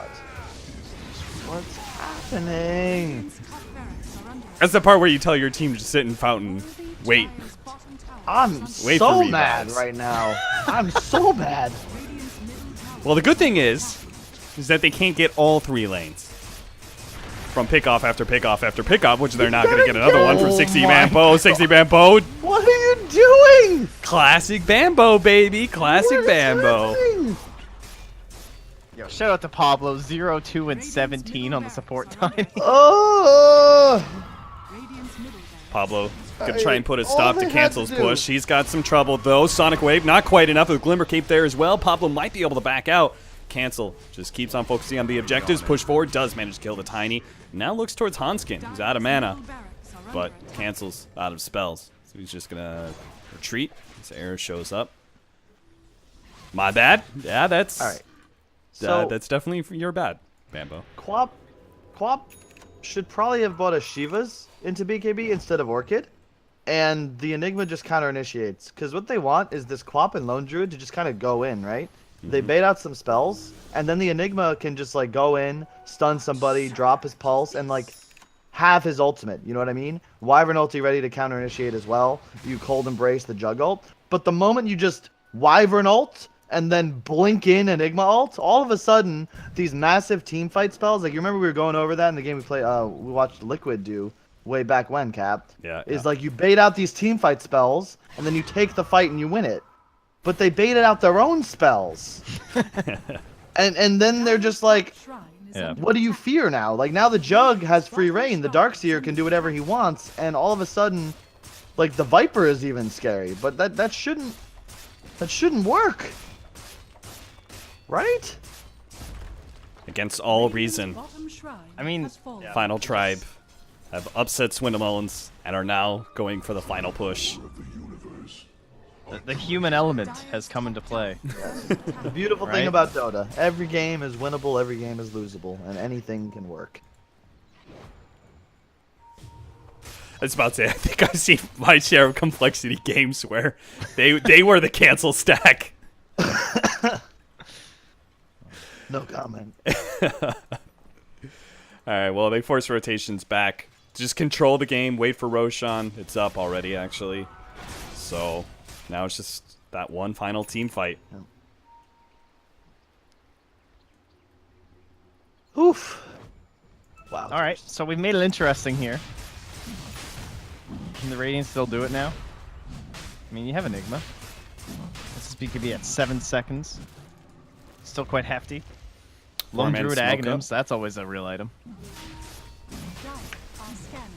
What's happening? top barracks are under That's the part where you tell your team to sit in fountain. Wait. Dire's bottom tower. I'm Wait so for mad revives. right now. I'm so mad. Radiant's middle tower. Well, the good thing is that they can't get all 3 lanes. From pickoff after pickoff after pickoff, which they're not going to get another one from 60 Bambo. 60 Bambo. What are you doing? Classic Bambo, baby. Classic What is Bambo. happening? Yo, shout out to Pablo, 0, 2, and 17 on the support time. Oh, Radiant's middle barracks. Pablo gonna try and put a All stop they to had Cancel's to do- push. He's got some trouble though. Sonic Wave, not quite enough with Glimmer Cape there as well. Pablo might be able to back out. Cancel just keeps on focusing on the objectives. Push forward, does manage to kill the Tiny. Now looks towards Hanskin, who's out of mana, Middle barracks are but under attack. Cancel's out of spells. So he's just gonna retreat. His arrow shows up. My bad. Yeah, that's all right. So that's definitely your bad, Bambo. Quap should probably have bought a Shiva's into BKB instead of Orchid, and the Enigma just counter initiates. Because what they want is this Quap and Lone Druid to just kind of go in, right? They bait out some spells, and then the Enigma can just like go in, stun somebody, drop his pulse, and like have his ultimate. You know what I mean? Wyvern ulti ready to counter initiate as well. You cold embrace the Jug ult, but the moment you just Wyvern ult and then blink in Enigma ult, all of a sudden these massive team fight spells, like you remember we were going over that in the game we played, we watched Liquid do way back when, Cap. Yeah, Is yeah. like you bait out these team fight spells and then you take the fight and you win it. But they baited out their own spells. and then they're just like, Shrine is Yeah. under what do you fear now? Like now the Jug has free reign, the Darkseer can do whatever he wants, and all of a sudden, like the Viper is even scary. But that shouldn't work. Right? Against all Radiant's reason, bottom shrine I mean, has fallen. Final Tribe have upset Swindlemullins and are now going for the final push. The human element has come into play. The beautiful thing Right? about Dota, every game is winnable, every game is losable, and anything can work. I was about to say, I think I've seen my share of complexity games where they were the cancel stack. No comment. Alright, well, they force rotations back. Just control the game, wait for Roshan. It's up already, actually. So, now it's just that one final team fight. Oof. Wow. All right, so we've made it interesting here. Can the Radiant still do it now? I mean, you have Enigma. SSB could be at 7 seconds. Still quite hefty. Lone Man Druid smoke Aghanims, up. that's always a real item. Dire are scanning.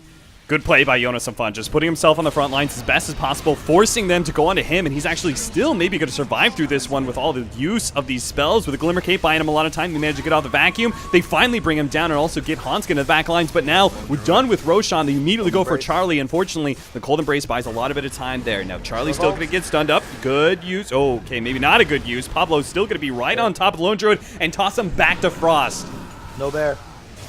Good play by Jonas Fun, just putting himself on the front lines as best as possible, forcing them to go onto him, and he's actually still maybe going to survive through this one with all the use of these spells. With the Glimmer Cape buying him a lot of time, they manage to get out the vacuum. They finally bring him down and also get Hanskin to the back lines, but now we're done with Roshan. They immediately go for Charlie. Unfortunately, the Cold Embrace buys a lot of bit of time there. Now Charlie's still going to get stunned up. Good use. Oh, okay, maybe not a good use. Pablo's still going to be right on top of the Lone Druid and toss him back to Frost. No bear.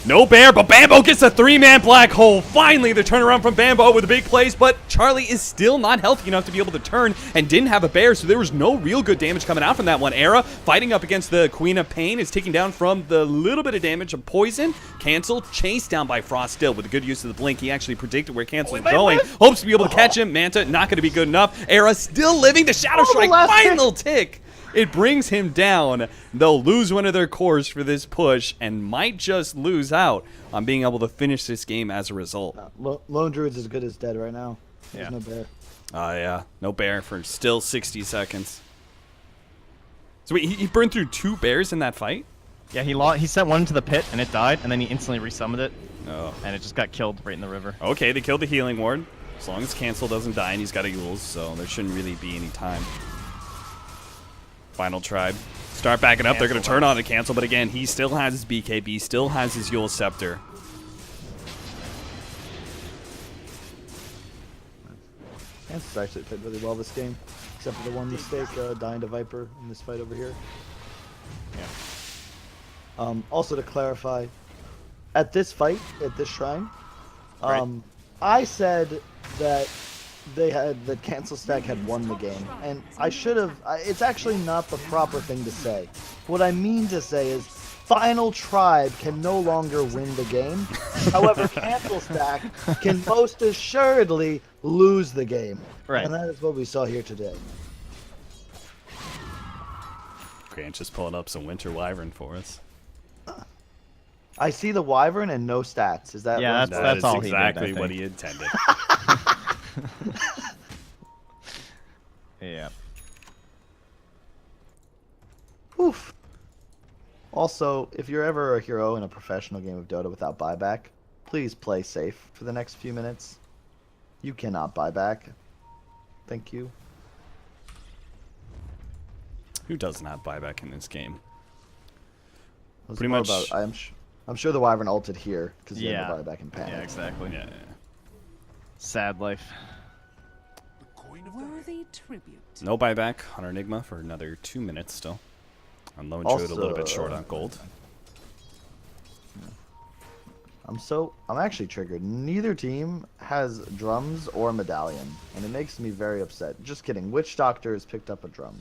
No bear, but Bambo gets a 3-man black hole. Finally, the turnaround from Bambo with the big plays, but Charlie is still not healthy enough to be able to turn and didn't have a bear, so there was no real good damage coming out from that one. Era fighting up against the Queen of Pain is taking down from the little bit of damage of Poison. Cancel, chased down by Frost still with a good use of the blink. He actually predicted where Cancel is going. Hopes to be able to catch him. Manta, not going to be good enough. Era still living. The Shadow Strike, final tick. It brings him down. They'll lose one of their cores for this push and might just lose out on being able to finish this game as a result. Lone Druid's as good as dead right now. There's Yeah. no bear. Yeah. No bear for still 60 seconds. So wait, he burned through 2 bears in that fight? Yeah, he sent one into the pit and it died, and then he instantly resummoned it, Oh. and it just got killed right in the river. Okay, they killed the healing ward. As long as Cancel doesn't die and he's got a Yules, so there shouldn't really be any time. Final tribe. Start backing up. They're going to turn on to Cancel, but again, he still has his BKB, still has his Yule Scepter. Kansas actually played really well this game, except for the one mistake, dying to Viper in this fight over here. Yeah. Also to clarify, at this fight, at this shrine, I said that the cancel stack had won the game, and I should have. It's actually not the proper thing to say. What I mean to say is, Final Tribe can no longer win the game. However, cancel stack can most assuredly lose the game, Right. and that is what we saw here today. Grant just pulling up some Winter Wyvern for us. I see the Wyvern and no stats. Is that Yeah, what- That is all he did, I exactly what think. he intended. Yeah. Oof. Also, if you're ever a hero in a professional game of Dota without buyback, please play safe for the next few minutes. You cannot buy back. Thank you. Who does not buy back in this game? It was Pretty more much- About, I'm sure the Wyvern ulted here because he Yeah. had no buyback in panic. Yeah, exactly. Yeah. Sad life. Worthy tribute. No buyback on our Enigma for another 2 minutes still. On Lone Druid a little bit short on gold. I'm actually triggered. Neither team has drums or medallion, and it makes me very upset. Just kidding. Witch Doctor has picked up a drum.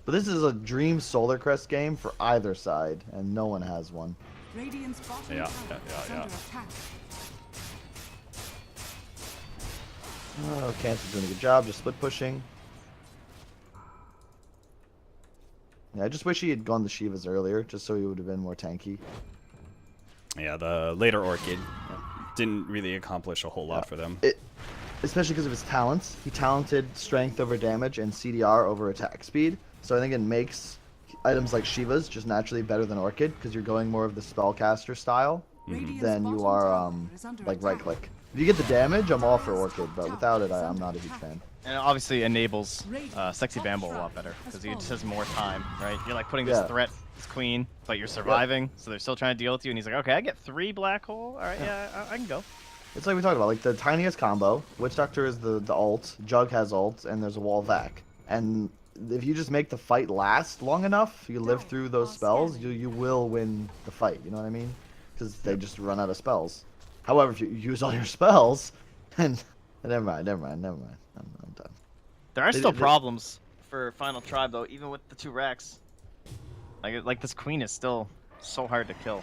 But this is a Dream Solar Crest game for either side, and no one has one. Radiant's bottom Yeah, tower yeah, is yeah. under attack. Oh, Cancer's doing a good job, just split pushing. Yeah, I just wish he had gone the Shivas earlier, just so he would have been more tanky. Yeah, the later Orchid didn't really accomplish a whole lot for them. Especially because of his talents. He talented strength over damage and CDR over attack speed. So I think it makes items like Shiva's just naturally better than Orchid, because you're going more of the spellcaster style Radiant's than you bottom are tower is under like right attack. click. If you get the damage, I'm all for Orchid, but without it, I'm not a huge fan. And it obviously enables Sexy Bamble a lot better, because he just has more time, right? You're like putting this Yeah. threat, this queen, but you're surviving, so they're still trying to deal with you, and he's like, okay, I get 3 black hole, alright, yeah, I can go. It's like we talked about, like the tiniest combo. Witch Doctor is the ult, Jug has ult, and there's a wall vac. And if you just make the fight last long enough, you live through those spells, you will win the fight. You know what I mean? Because they just run out of spells. However, if you use all your spells, and never mind. I'm done. There are They- still they- problems for Final Tribe, though, even with the 2 racks. Like this queen is still so hard to kill.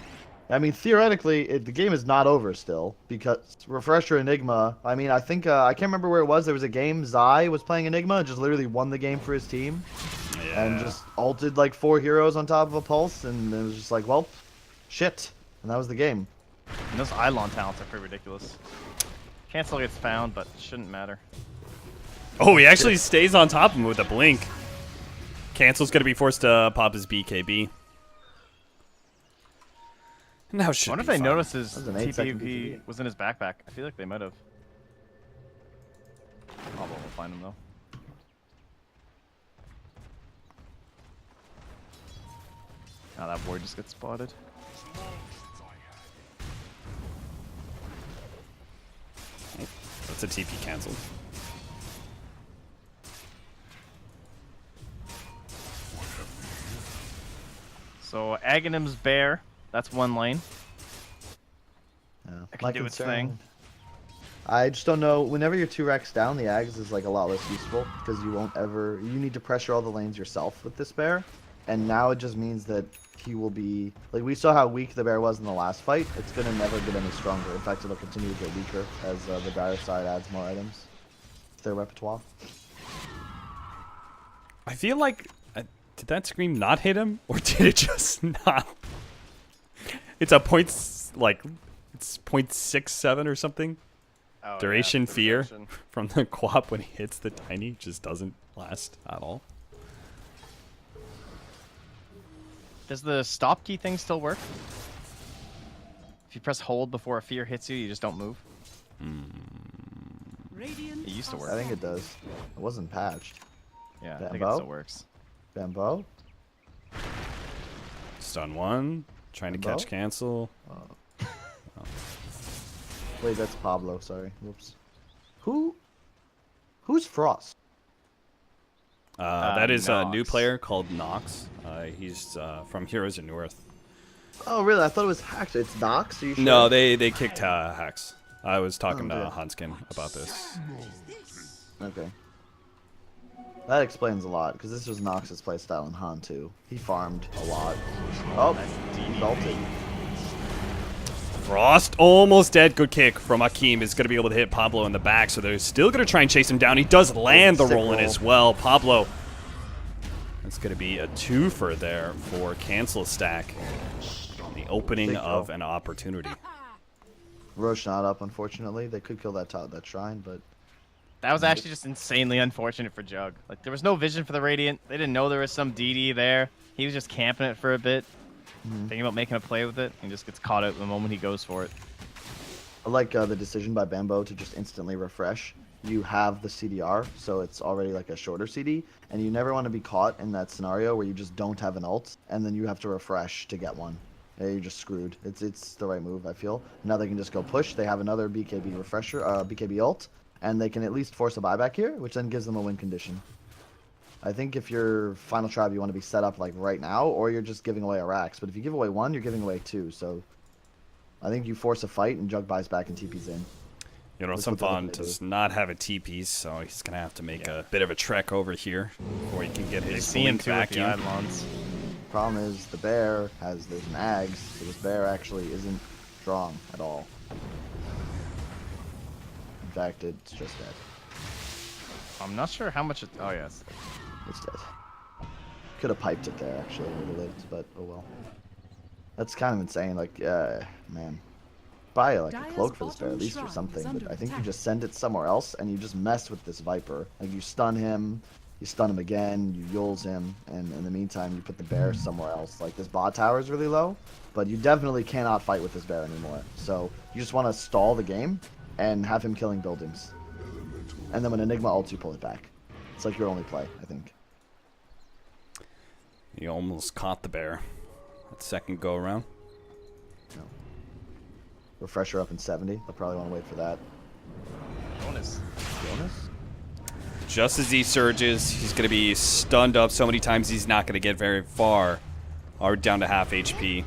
I mean, theoretically, the game is not over still, because Refresher Enigma, I mean, I think, I can't remember where it was, there was a game, Zai was playing Enigma, and just literally won the game for his team, and just ulted like 4 heroes on top of a pulse, and it was just like, well, shit, and that was the game. And those Eidolon talents are pretty ridiculous. Cancel gets found, but shouldn't matter. Oh, he actually stays on top of him with a blink. Cancel's going to be forced to pop his BKB. Now I should wonder if be they fine. noticed his That was an 8-second TPP BKB. was in his backpack. I feel like they might have. Probably will find him though. Now that boy just gets spotted. That's a TP canceled. So Aghanim's bear. That's one lane. Yeah. It can do its thing. I just don't know. Whenever you're 2 Rex down, the Ags is like a lot less useful because you won't ever. You need to pressure all the lanes yourself with this bear, and now it just means that he will be like we saw how weak the bear was in the last fight. It's gonna never get any stronger. In fact, it'll continue to get weaker as the dire side adds more items to their repertoire. I feel like did that scream not hit him, or did it just not? It's a it's 0.67 or something. Oh, Duration yeah, fear duration. from the Quap when he hits the tiny just doesn't last at all. Does the stop key thing still work? If you press hold before a fear hits you, you just don't move. Radiant It used to are work. I think it does. It wasn't patched. Yeah, I think it Bambo? still works. Bambo? Stun one, trying to Bambo? catch cancel. Wait, that's Pablo. Sorry. Whoops. Who's Frost? That is a new Nox. player called Nox. He's from Heroes of North. Oh, really? I thought it was Hax. It's Nox? Are you sure? No, they kicked Hex. I was talking Oh, to dear. Hanskin about this. Okay. That explains a lot, because this was Nox's playstyle in Han too. He farmed a lot. Oh, he's ulted. Frost almost dead. Good kick from Akeem is going to be able to hit Pablo in the back, so they're still going to try and chase him down. He does land the Sick roll in roll. as well. Pablo. That's going to be a twofer there for cancel stack. The opening Big of throw. an opportunity. Roche not up, unfortunately. They could kill that shrine, but That was actually just insanely unfortunate for Jug. Like, there was no vision for the Radiant. They didn't know there was some DD there. He was just camping it for a bit, thinking about making a play with it, and just gets caught out the moment he goes for it. I like the decision by Bambo to just instantly refresh. You have the CDR, so it's already like a shorter CD, and you never want to be caught in that scenario where you just don't have an ult, and then you have to refresh to get one. Yeah, you're just screwed. It's the right move, I feel. Now they can just go push. They have another BKB refresher, BKB ult, and they can at least force a buyback here, which then gives them a win condition. I think if you're Final Tribe, you want to be set up like right now, or you're just giving away a Rax. But if you give away one, you're giving away two. So I think you force a fight and Jug buys back and TP's in. You know, That's what they're Samfon looking to does do. not have a TP, so he's going to have to make a bit of a trek over here before he can get They his see him blink too with the vacuum. Eidolons. Problem is the bear there's an Ags, so this bear actually isn't strong at all. In fact, it's just dead. I'm not sure how much it... Oh, yes. It's dead. Could have piped it there actually, it would have lived, but oh well. That's kind of insane. Like, man, buy like a Dire's cloak for this bear at bottom least or shrine something. is But under I think you attack. just send it somewhere else and you just mess with this Viper. Like you stun him, you stun him again, you Yules him, and in the meantime you put the bear somewhere else. Like this bot tower is really low, but you definitely cannot fight with this bear anymore. So you just want to stall the game and have him killing buildings. And then when Enigma ults, you pull it back. It's like your only play, I think. He almost caught the bear. That second go around. Refresher up in 70. They'll probably want to wait for that. Bonus. Jonas? Just as he surges, he's going to be stunned up so many times he's not going to get very far. Already down to half HP.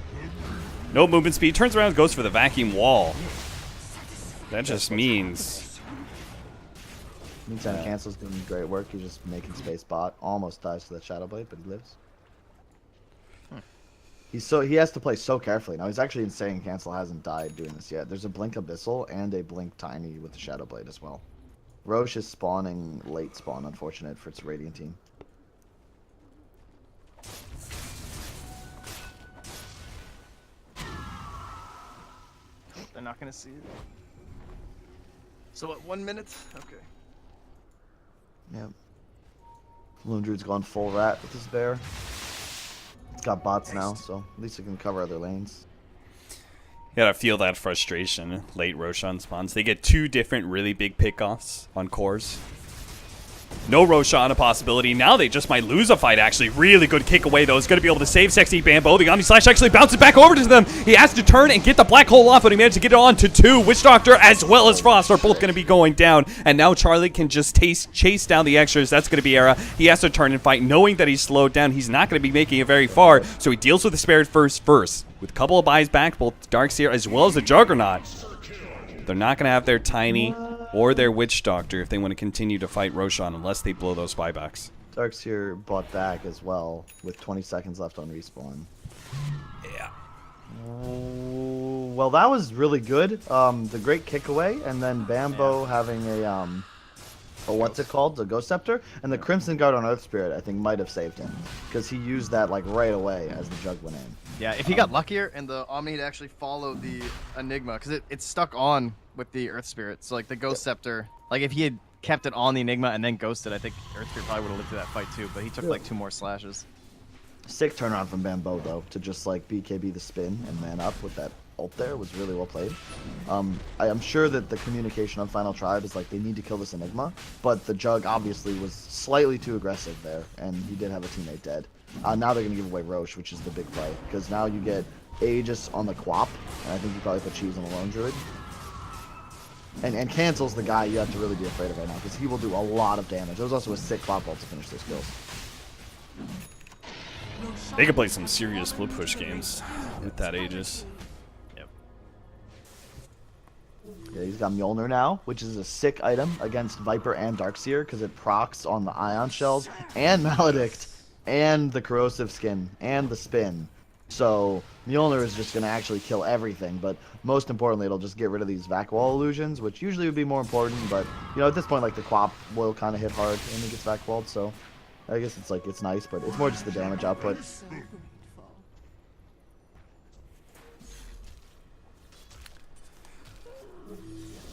No movement speed. Turns around, goes for the vacuum wall. That just means... Meantime, Cancel's doing great work. He's just making space bot. Almost dies to that Shadow Blade, but he lives. He has to play so carefully. Now, he's actually insane. Cancel hasn't died doing this yet. There's a Blink Abyssal and a Blink Tiny with the Shadow Blade as well. Roche is spawning late spawn, unfortunate for its Radiant team. not gonna see it. So at 1 minute? Okay. Yep. Lone Druid's gone full rat with his bear. It's got bots now, so at least it can cover other lanes. You gotta feel that frustration. Late Roshan spawns. They get 2 different really big pickoffs on cores. No Roshan a possibility. Now they just might lose a fight, actually. Really good kick away, though. It's going to be able to save Sexy Bambo. The Omni Slash actually bounces back over to them. He has to turn and get the black hole off, but he managed to get it on to 2. Witch Doctor as well as Frost are both going to be going down. And now Charlie can just chase down the extras. That's going to be Era. He has to turn and fight, knowing that he's slowed down. He's not going to be making it very far, so he deals with the Spirit first. With a couple of buys back, both Darkseer as well as the Juggernaut. They're not going to have their Tiny or their Witch Doctor if they want to continue to fight Roshan, unless they blow those buybacks. Darkseer bought back as well with 20 seconds left on respawn. Yeah. Well, that was really good. The great kick away, and then Bambo having a what's it called? The Ghost Scepter, and the Crimson Guard on Earth Spirit I think might have saved him because he used that like right away as the jug went in. Yeah, if he got luckier and the Omni had actually followed the Enigma, because it's stuck on with the Earth Spirit. So like the Ghost Scepter, like if he had kept it on the Enigma and then ghosted, I think Earth Spirit probably would have lived through that fight too. But he took like 2 more slashes. Sick turnaround from Bambo though to just like BKB the spin and man up with that ult there was really well played. I am sure that the communication on Final Tribe is like they need to kill this Enigma, but the Jug obviously was slightly too aggressive there, and he did have a teammate dead. Now they're going to give away Roche, which is the big play, because now you get Aegis on the Quap, and I think you probably put Cheese on the Lone Druid. And Cancel's the guy you have to really be afraid of right now, because he will do a lot of damage. There was also a sick Quap ult to finish those kills. They could play some serious blue push games with that Aegis. Yeah, he's got Mjolnir now, which is a sick item against Viper and Darkseer because it procs on the Ion Shells and Maledict and the Corrosive Skin and the Spin. So Mjolnir is just going to actually kill everything, but most importantly, it'll just get rid of these Vac Wall illusions, which usually would be more important, but you know, at this point, like the Quap will kind of hit hard when it gets Vac Walled, so I guess it's like, it's nice, but it's more just the damage output. So grateful.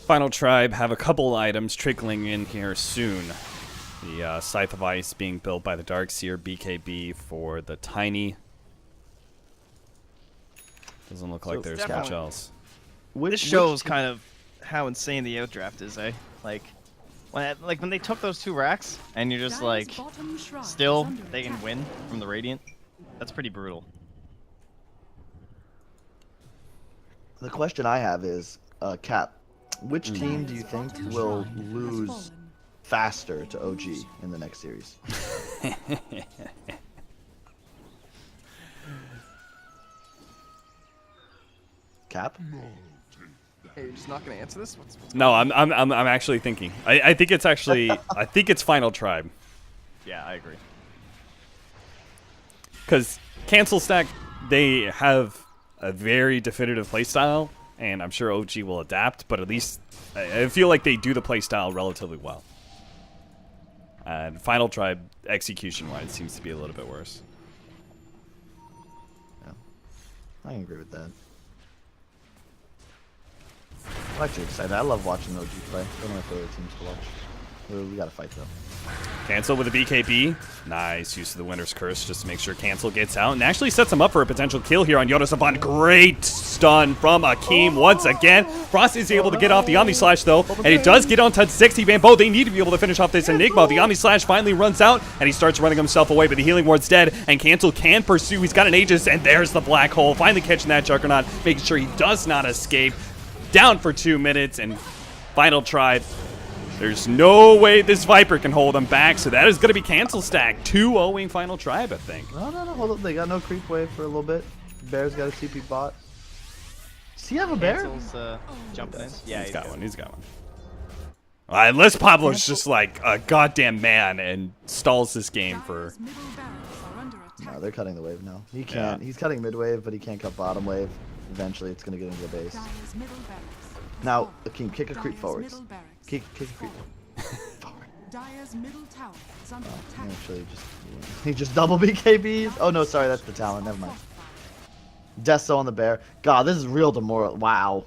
Final Tribe have a couple items trickling in here soon. The Scythe of Ice being built by the Darkseer, BKB for the Tiny. Doesn't look like there's much else. This shows kind of how insane the outdraft is, eh? Like when they took those 2 racks and you're just like, still they can win from the Radiant. That's pretty brutal. The question I have is, Cap, which team do you think will lose faster to OG in the next series? Cap? Hey, you're just not gonna answer this? No, I'm actually thinking. I think it's actually I think it's Final Tribe. Yeah, I agree. Because Cancel Stack, they have a very definitive playstyle, and I'm sure OG will adapt, but at least I feel like they do the playstyle relatively well. And Final Tribe, execution-wise, seems to be a little bit worse. Yeah, I can agree with that. I'm actually excited. I love watching OG play. They're one of my favorite teams to watch. We gotta fight though. Cancel with a BKB. Nice use of the Winter's Curse just to make sure Cancel gets out and actually sets him up for a potential kill here on Yoda Savant. Great stun from Akeem once again. Frost is able to get off the Omni Slash though, and it does get onto 60 Bambo. They need to be able to finish off this Enigma. The Omni Slash finally runs out and he starts running himself away, but the Healing Ward's dead and Cancel can pursue. He's got an Aegis and there's the Black Hole. Finally catching that Juggernaut, making sure he does not escape. Down for 2 minutes and Final Tribe. There's no way this Viper can hold them back, so that is going to be Cancel Stack. 2-0ing Final Tribe, I think. No, hold up. They got no creep wave for a little bit. Bear's got a CP bot. Does he have a bear? Cancel's jumping in. Yeah, He's got one. Unless Pablo's just like a goddamn man and stalls this game for... No, they're cutting the wave now. He can't. Yeah. He's cutting mid wave, but he can't cut bottom wave. Eventually, it's going to get into the base. Now, Akeem, kick a creep forwards. Kick a creep forward. Dire's middle tower is under attack. Actually, he just double BKBs. Oh no, sorry, that's the talent. Never mind. Deso on the bear. God, this is real demoralizing. Wow.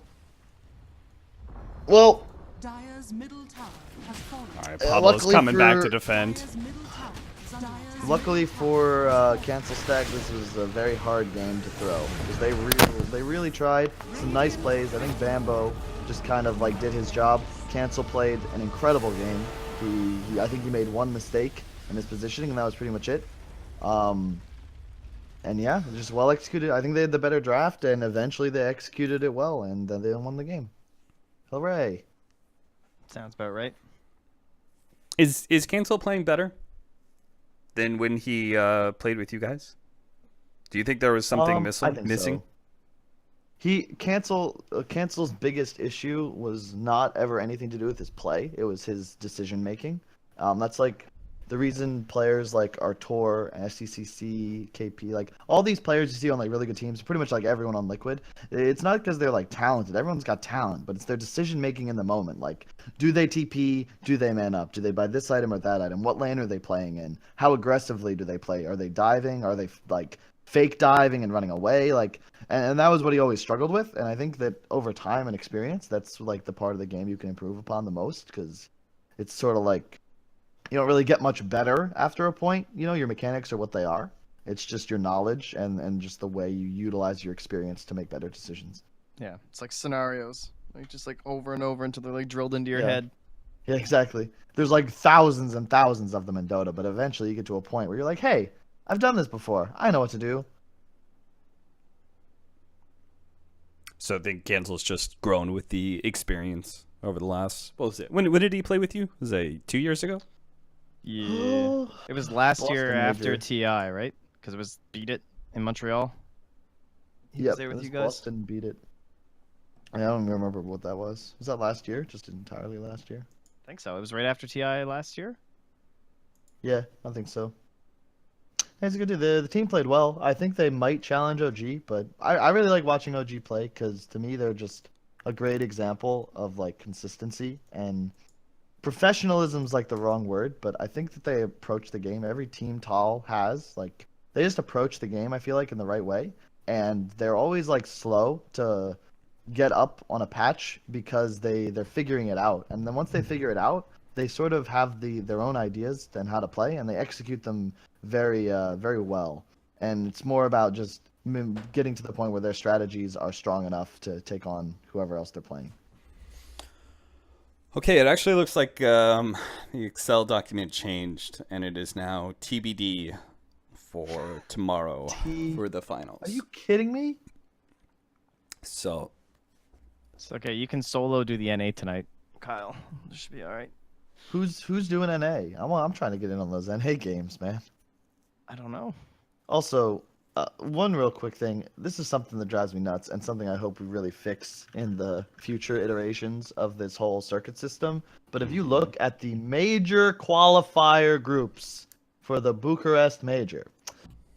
Well, Dire's middle tower has fallen. All right, Pablo's luckily coming back to for- defend. Dire's middle tower is under attack. luckily for Cancel Stack, this was a very hard game to throw because they really tried some nice plays. I think Bambo just kind of like did his job. Cancel played an incredible game. I think he made one mistake in his positioning, and that was pretty much it. And yeah, just well executed. I think they had the better draft, and eventually they executed it well, and they won the game. Hooray! Sounds about right. Is Cancel playing better than when he played with you guys? Do you think there was something I think missing? So. Cancel's biggest issue was not ever anything to do with his play. It was his decision making. That's like the reason players like Artur, SCCC, KP, like all these players you see on like really good teams, pretty much like everyone on Liquid, it's not because they're like talented. Everyone's got talent, but it's their decision making in the moment. Like, do they TP? Do they man up? Do they buy this item or that item? What lane are they playing in? How aggressively do they play? Are they diving? Are they like fake diving and running away? Like, and that was what he always struggled with. And I think that over time and experience, that's like the part of the game you can improve upon the most, because it's sort of like you don't really get much better after a point. You know, your mechanics are what they are. It's just your knowledge and just the way you utilize your experience to make better decisions. Yeah, it's like scenarios, like just like over and over until they're like drilled into your Yeah. head. Yeah, exactly. There's like thousands and thousands of them in Dota, but eventually you get to a point where you're like, hey, I've done this before. I know what to do. So I think Cancel's just grown with the experience over the last. What was it? When did he play with you? Was it 2 years ago? Yeah. It was last year Boston after Major. TI, right? Because it was Beat It in Montreal. He was Yep, there with this you guys? Boston beat it. I don't remember what that was. Was that last year? Just entirely last year? I think so. It was right after TI last year. Yeah, I think so. It's a good dude. The team played well. I think they might challenge OG, but I really like watching OG play because to me they're just a great example of like consistency, and professionalism's like the wrong word, but I think that they approach the game. Every team Tall has, like, they just approach the game, I feel like, in the right way, and they're always like slow to get up on a patch because they're figuring it out, and then once they figure it out, they sort of have their own ideas and how to play, and they execute them very very well. And it's more about just getting to the point where their strategies are strong enough to take on whoever else they're playing. Okay, it actually looks like the Excel document changed, and it is now TBD for tomorrow for the finals. Are you kidding me? So, It's okay. You can solo do the NA tonight, Kyle. This should be all right. Who's doing NA? I'm trying to get in on those NA games, man. I don't know. Also, one real quick thing. This is something that drives me nuts, and something I hope we really fix in the future iterations of this whole circuit system. But if you look at the major qualifier groups for the Bucharest Major,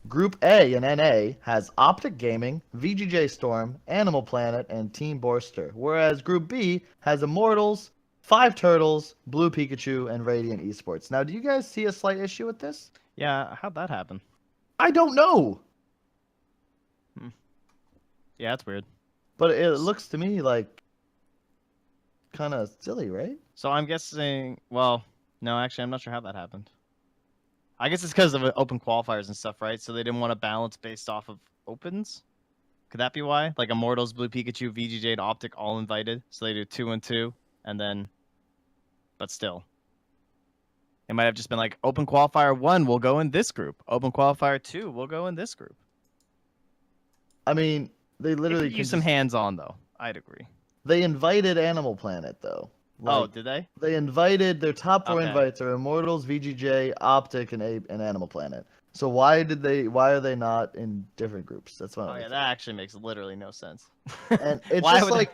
Group A in NA has Optic Gaming, VGJ Storm, Animal Planet, and Team Borster, whereas Group B has Immortals, Five Turtles, Blue Pikachu, and Radiant Esports. Now, do you guys see a slight issue with this? Yeah, how'd that happen? I don't know, Yeah, that's weird. but it looks to me like kind of silly, right? So I'm guessing. Well, no, actually, I'm not sure how that happened. I guess it's because of open qualifiers and stuff, right? So they didn't want to balance based off of opens. Could that be why? Like Immortals, Blue Pikachu, VGJ, and Optic all invited, so they do 2 and 2, and then. But still. It might have just been like open qualifier 1 will go in this group. Open qualifier 2 will go in this group. I mean, they They literally could use could some just- hands-on though. I'd agree. They invited Animal Planet though. Oh, Like, did they? they invited their top 4 Okay. invites are Immortals, VGJ, Optic, and Animal Planet. So why are they not in different groups? That's what Oh I'm yeah, that actually makes literally no sense. And it's Why just would like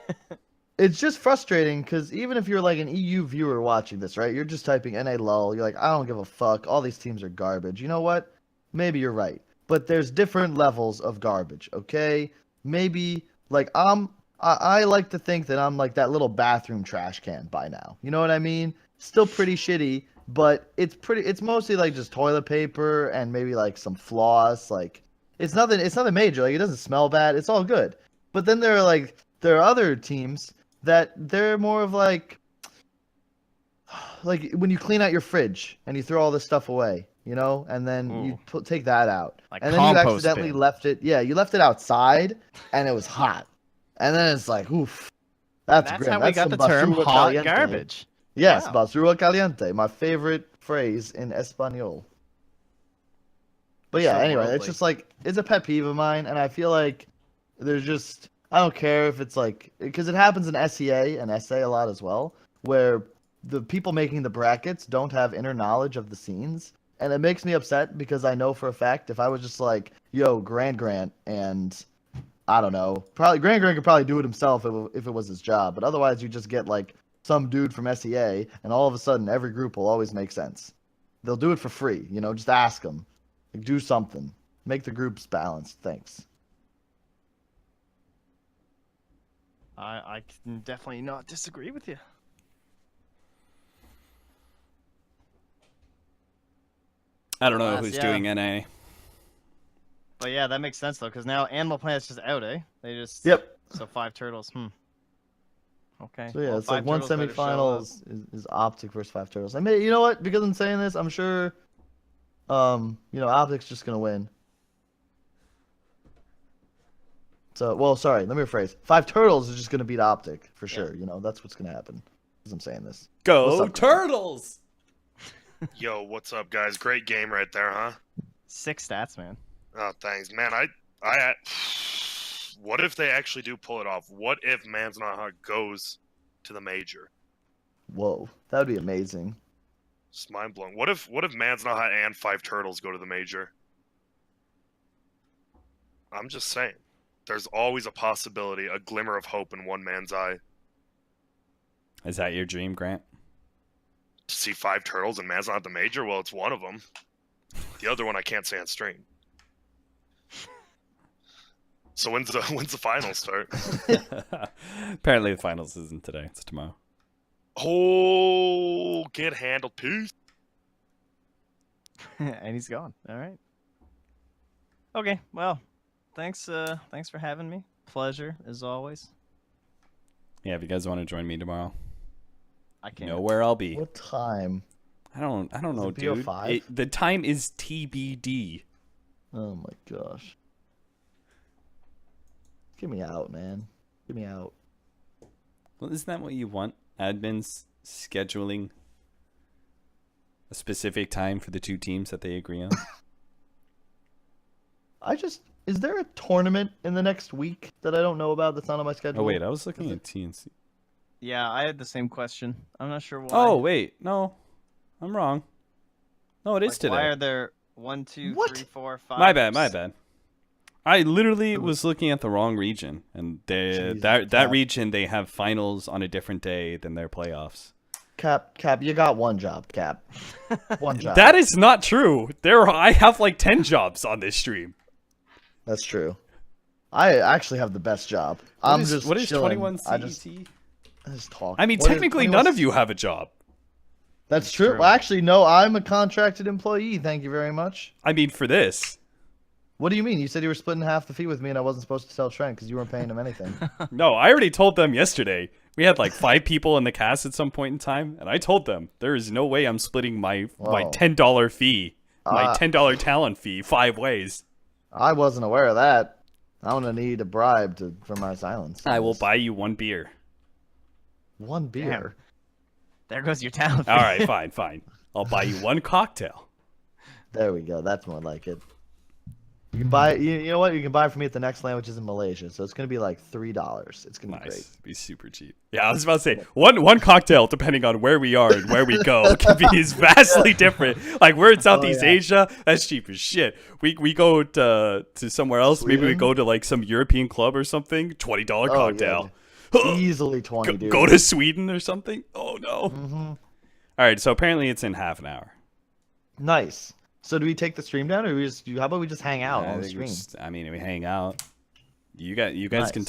it's just frustrating because even if you're like an EU viewer watching this, right? You're just typing NA lull. You're like, I don't give a fuck. All these teams are garbage. You know what? Maybe you're right. But there's different levels of garbage, okay? Maybe like I like to think that I'm like that little bathroom trash can by now. You know what I mean? Still pretty shitty, but it's mostly like just toilet paper and maybe like some floss. Like it's nothing major. Like it doesn't smell bad. It's all good. But then there are other teams that they're more of like when you clean out your fridge and you throw all this stuff away, you know, and then you take that out, Like and then you compost accidentally bin. left it. Yeah, you left it outside, and it was hot, and then it's like, oof, that's That's grim. how we That's got some the term basura hot caliente. garbage. Yes, Wow. basura caliente, my favorite phrase in Espanol. But yeah, So anyway, worldly. it's just like it's a pet peeve of mine, and I feel like there's just I don't care if it's like because it happens in SEA and SA a lot as well, where the people making the brackets don't have inner knowledge of the scenes, and it makes me upset because I know for a fact if I was just like, yo, Grant, and I don't know, probably Grant could probably do it himself if it was his job, but otherwise you just get like some dude from SEA, and all of a sudden every group will always make sense. They'll do it for free, you know, just ask them. Like, do something. Make the groups balanced. Thanks. I can definitely not disagree with you. I don't know Alas, who's yeah. doing NA. But yeah, that makes sense though, because now Animal Planet's just out, eh? They just Yep. So 5 turtles. Okay. So yeah, well, it's like 5 one turtles better show up. semifinals is Optic versus 5 turtles. I mean, you know what? Because I'm saying this, I'm sure, Optic's just gonna win. So, well, sorry, let me rephrase. 5 turtles is just gonna beat Optic for sure. You know, that's what's gonna happen. As I'm saying this. What's Go up, Turtles! Yo, what's up, guys? Great game right there, huh? 6 stats, man. Oh, thanks, man. What if they actually do pull it off? What if MansNotHot goes to the major? Whoa, that would be amazing. It's mind blowing. What if MansNotHot and 5 turtles go to the major? I'm just saying. There's always a possibility, a glimmer of hope in one man's eye. Is that your dream, Grant? To see 5 turtles and MansNotHot at the major? Well, it's one of them. The other one I can't say on stream. So when's the finals start? Apparently the finals isn't today. It's tomorrow. Oh, get handled. Peace. And he's gone. All right. Okay. Well, thanks for having me. Pleasure as always. Yeah, if you guys want to join me tomorrow, I you can't. know where I'll be. What time? I don't know, it dude. BO5? The time is TBD. Oh my gosh. Get me out, man. Get me out. Well, isn't that what you want? Admins scheduling a specific time for the 2 teams that they agree on? Is there a tournament in the next week that I don't know about that's not on my schedule? Oh, wait, I was looking at TNC. Yeah, I had the same question. I'm not sure why. Oh, wait, no. I'm wrong. No, it is today. Why are there 1, 2, What? 3, 4, 5? My bad. I literally was looking at the wrong region, and Jesus, that Cap. region they have finals on a different day than their playoffs. Cap, you got one job, Cap. One job. That is not true. I have like 10 jobs on this stream. That's true. I actually have the best job. I'm just what is chilling. 21 CET? I just talk. I mean, What is technically, 21 none of you have a job. That's true. true. Well, actually, no. I'm a contracted employee. Thank you very much. I mean, for this. What do you mean? You said you were splitting half the fee with me, and I wasn't supposed to tell Trent because you weren't paying him anything. No, I already told them yesterday. We had like 5 people in the cast at some point in time, and I told them there is no way I'm splitting my Whoa. $10 fee, my $10 talent fee 5 ways. I wasn't aware of that. I'm gonna need a bribe for my silence. I will buy you 1 beer. one beer. There goes your talent. All right, fine. I'll buy you 1 cocktail. There we go. That's more like it. You can buy. You know what? You can buy it from me at the next land, which is in Malaysia. So it's gonna be like $3. It's gonna be great. Nice. Be super cheap. Yeah, I was about to say one cocktail, depending on where we are and where we go, can be vastly different. Like we're in Southeast yeah. Asia, that's cheap as shit. We go to somewhere else. Maybe we Sweden? go to like some European club or something. $20 cocktail. Easily 20, dude. Go to Sweden or something. Oh no. Mm-hmm. All right, so apparently it's in half an hour. Nice. So do we take the stream down, or how about we just hang out on the I think stream? we hang out. You guys Nice. can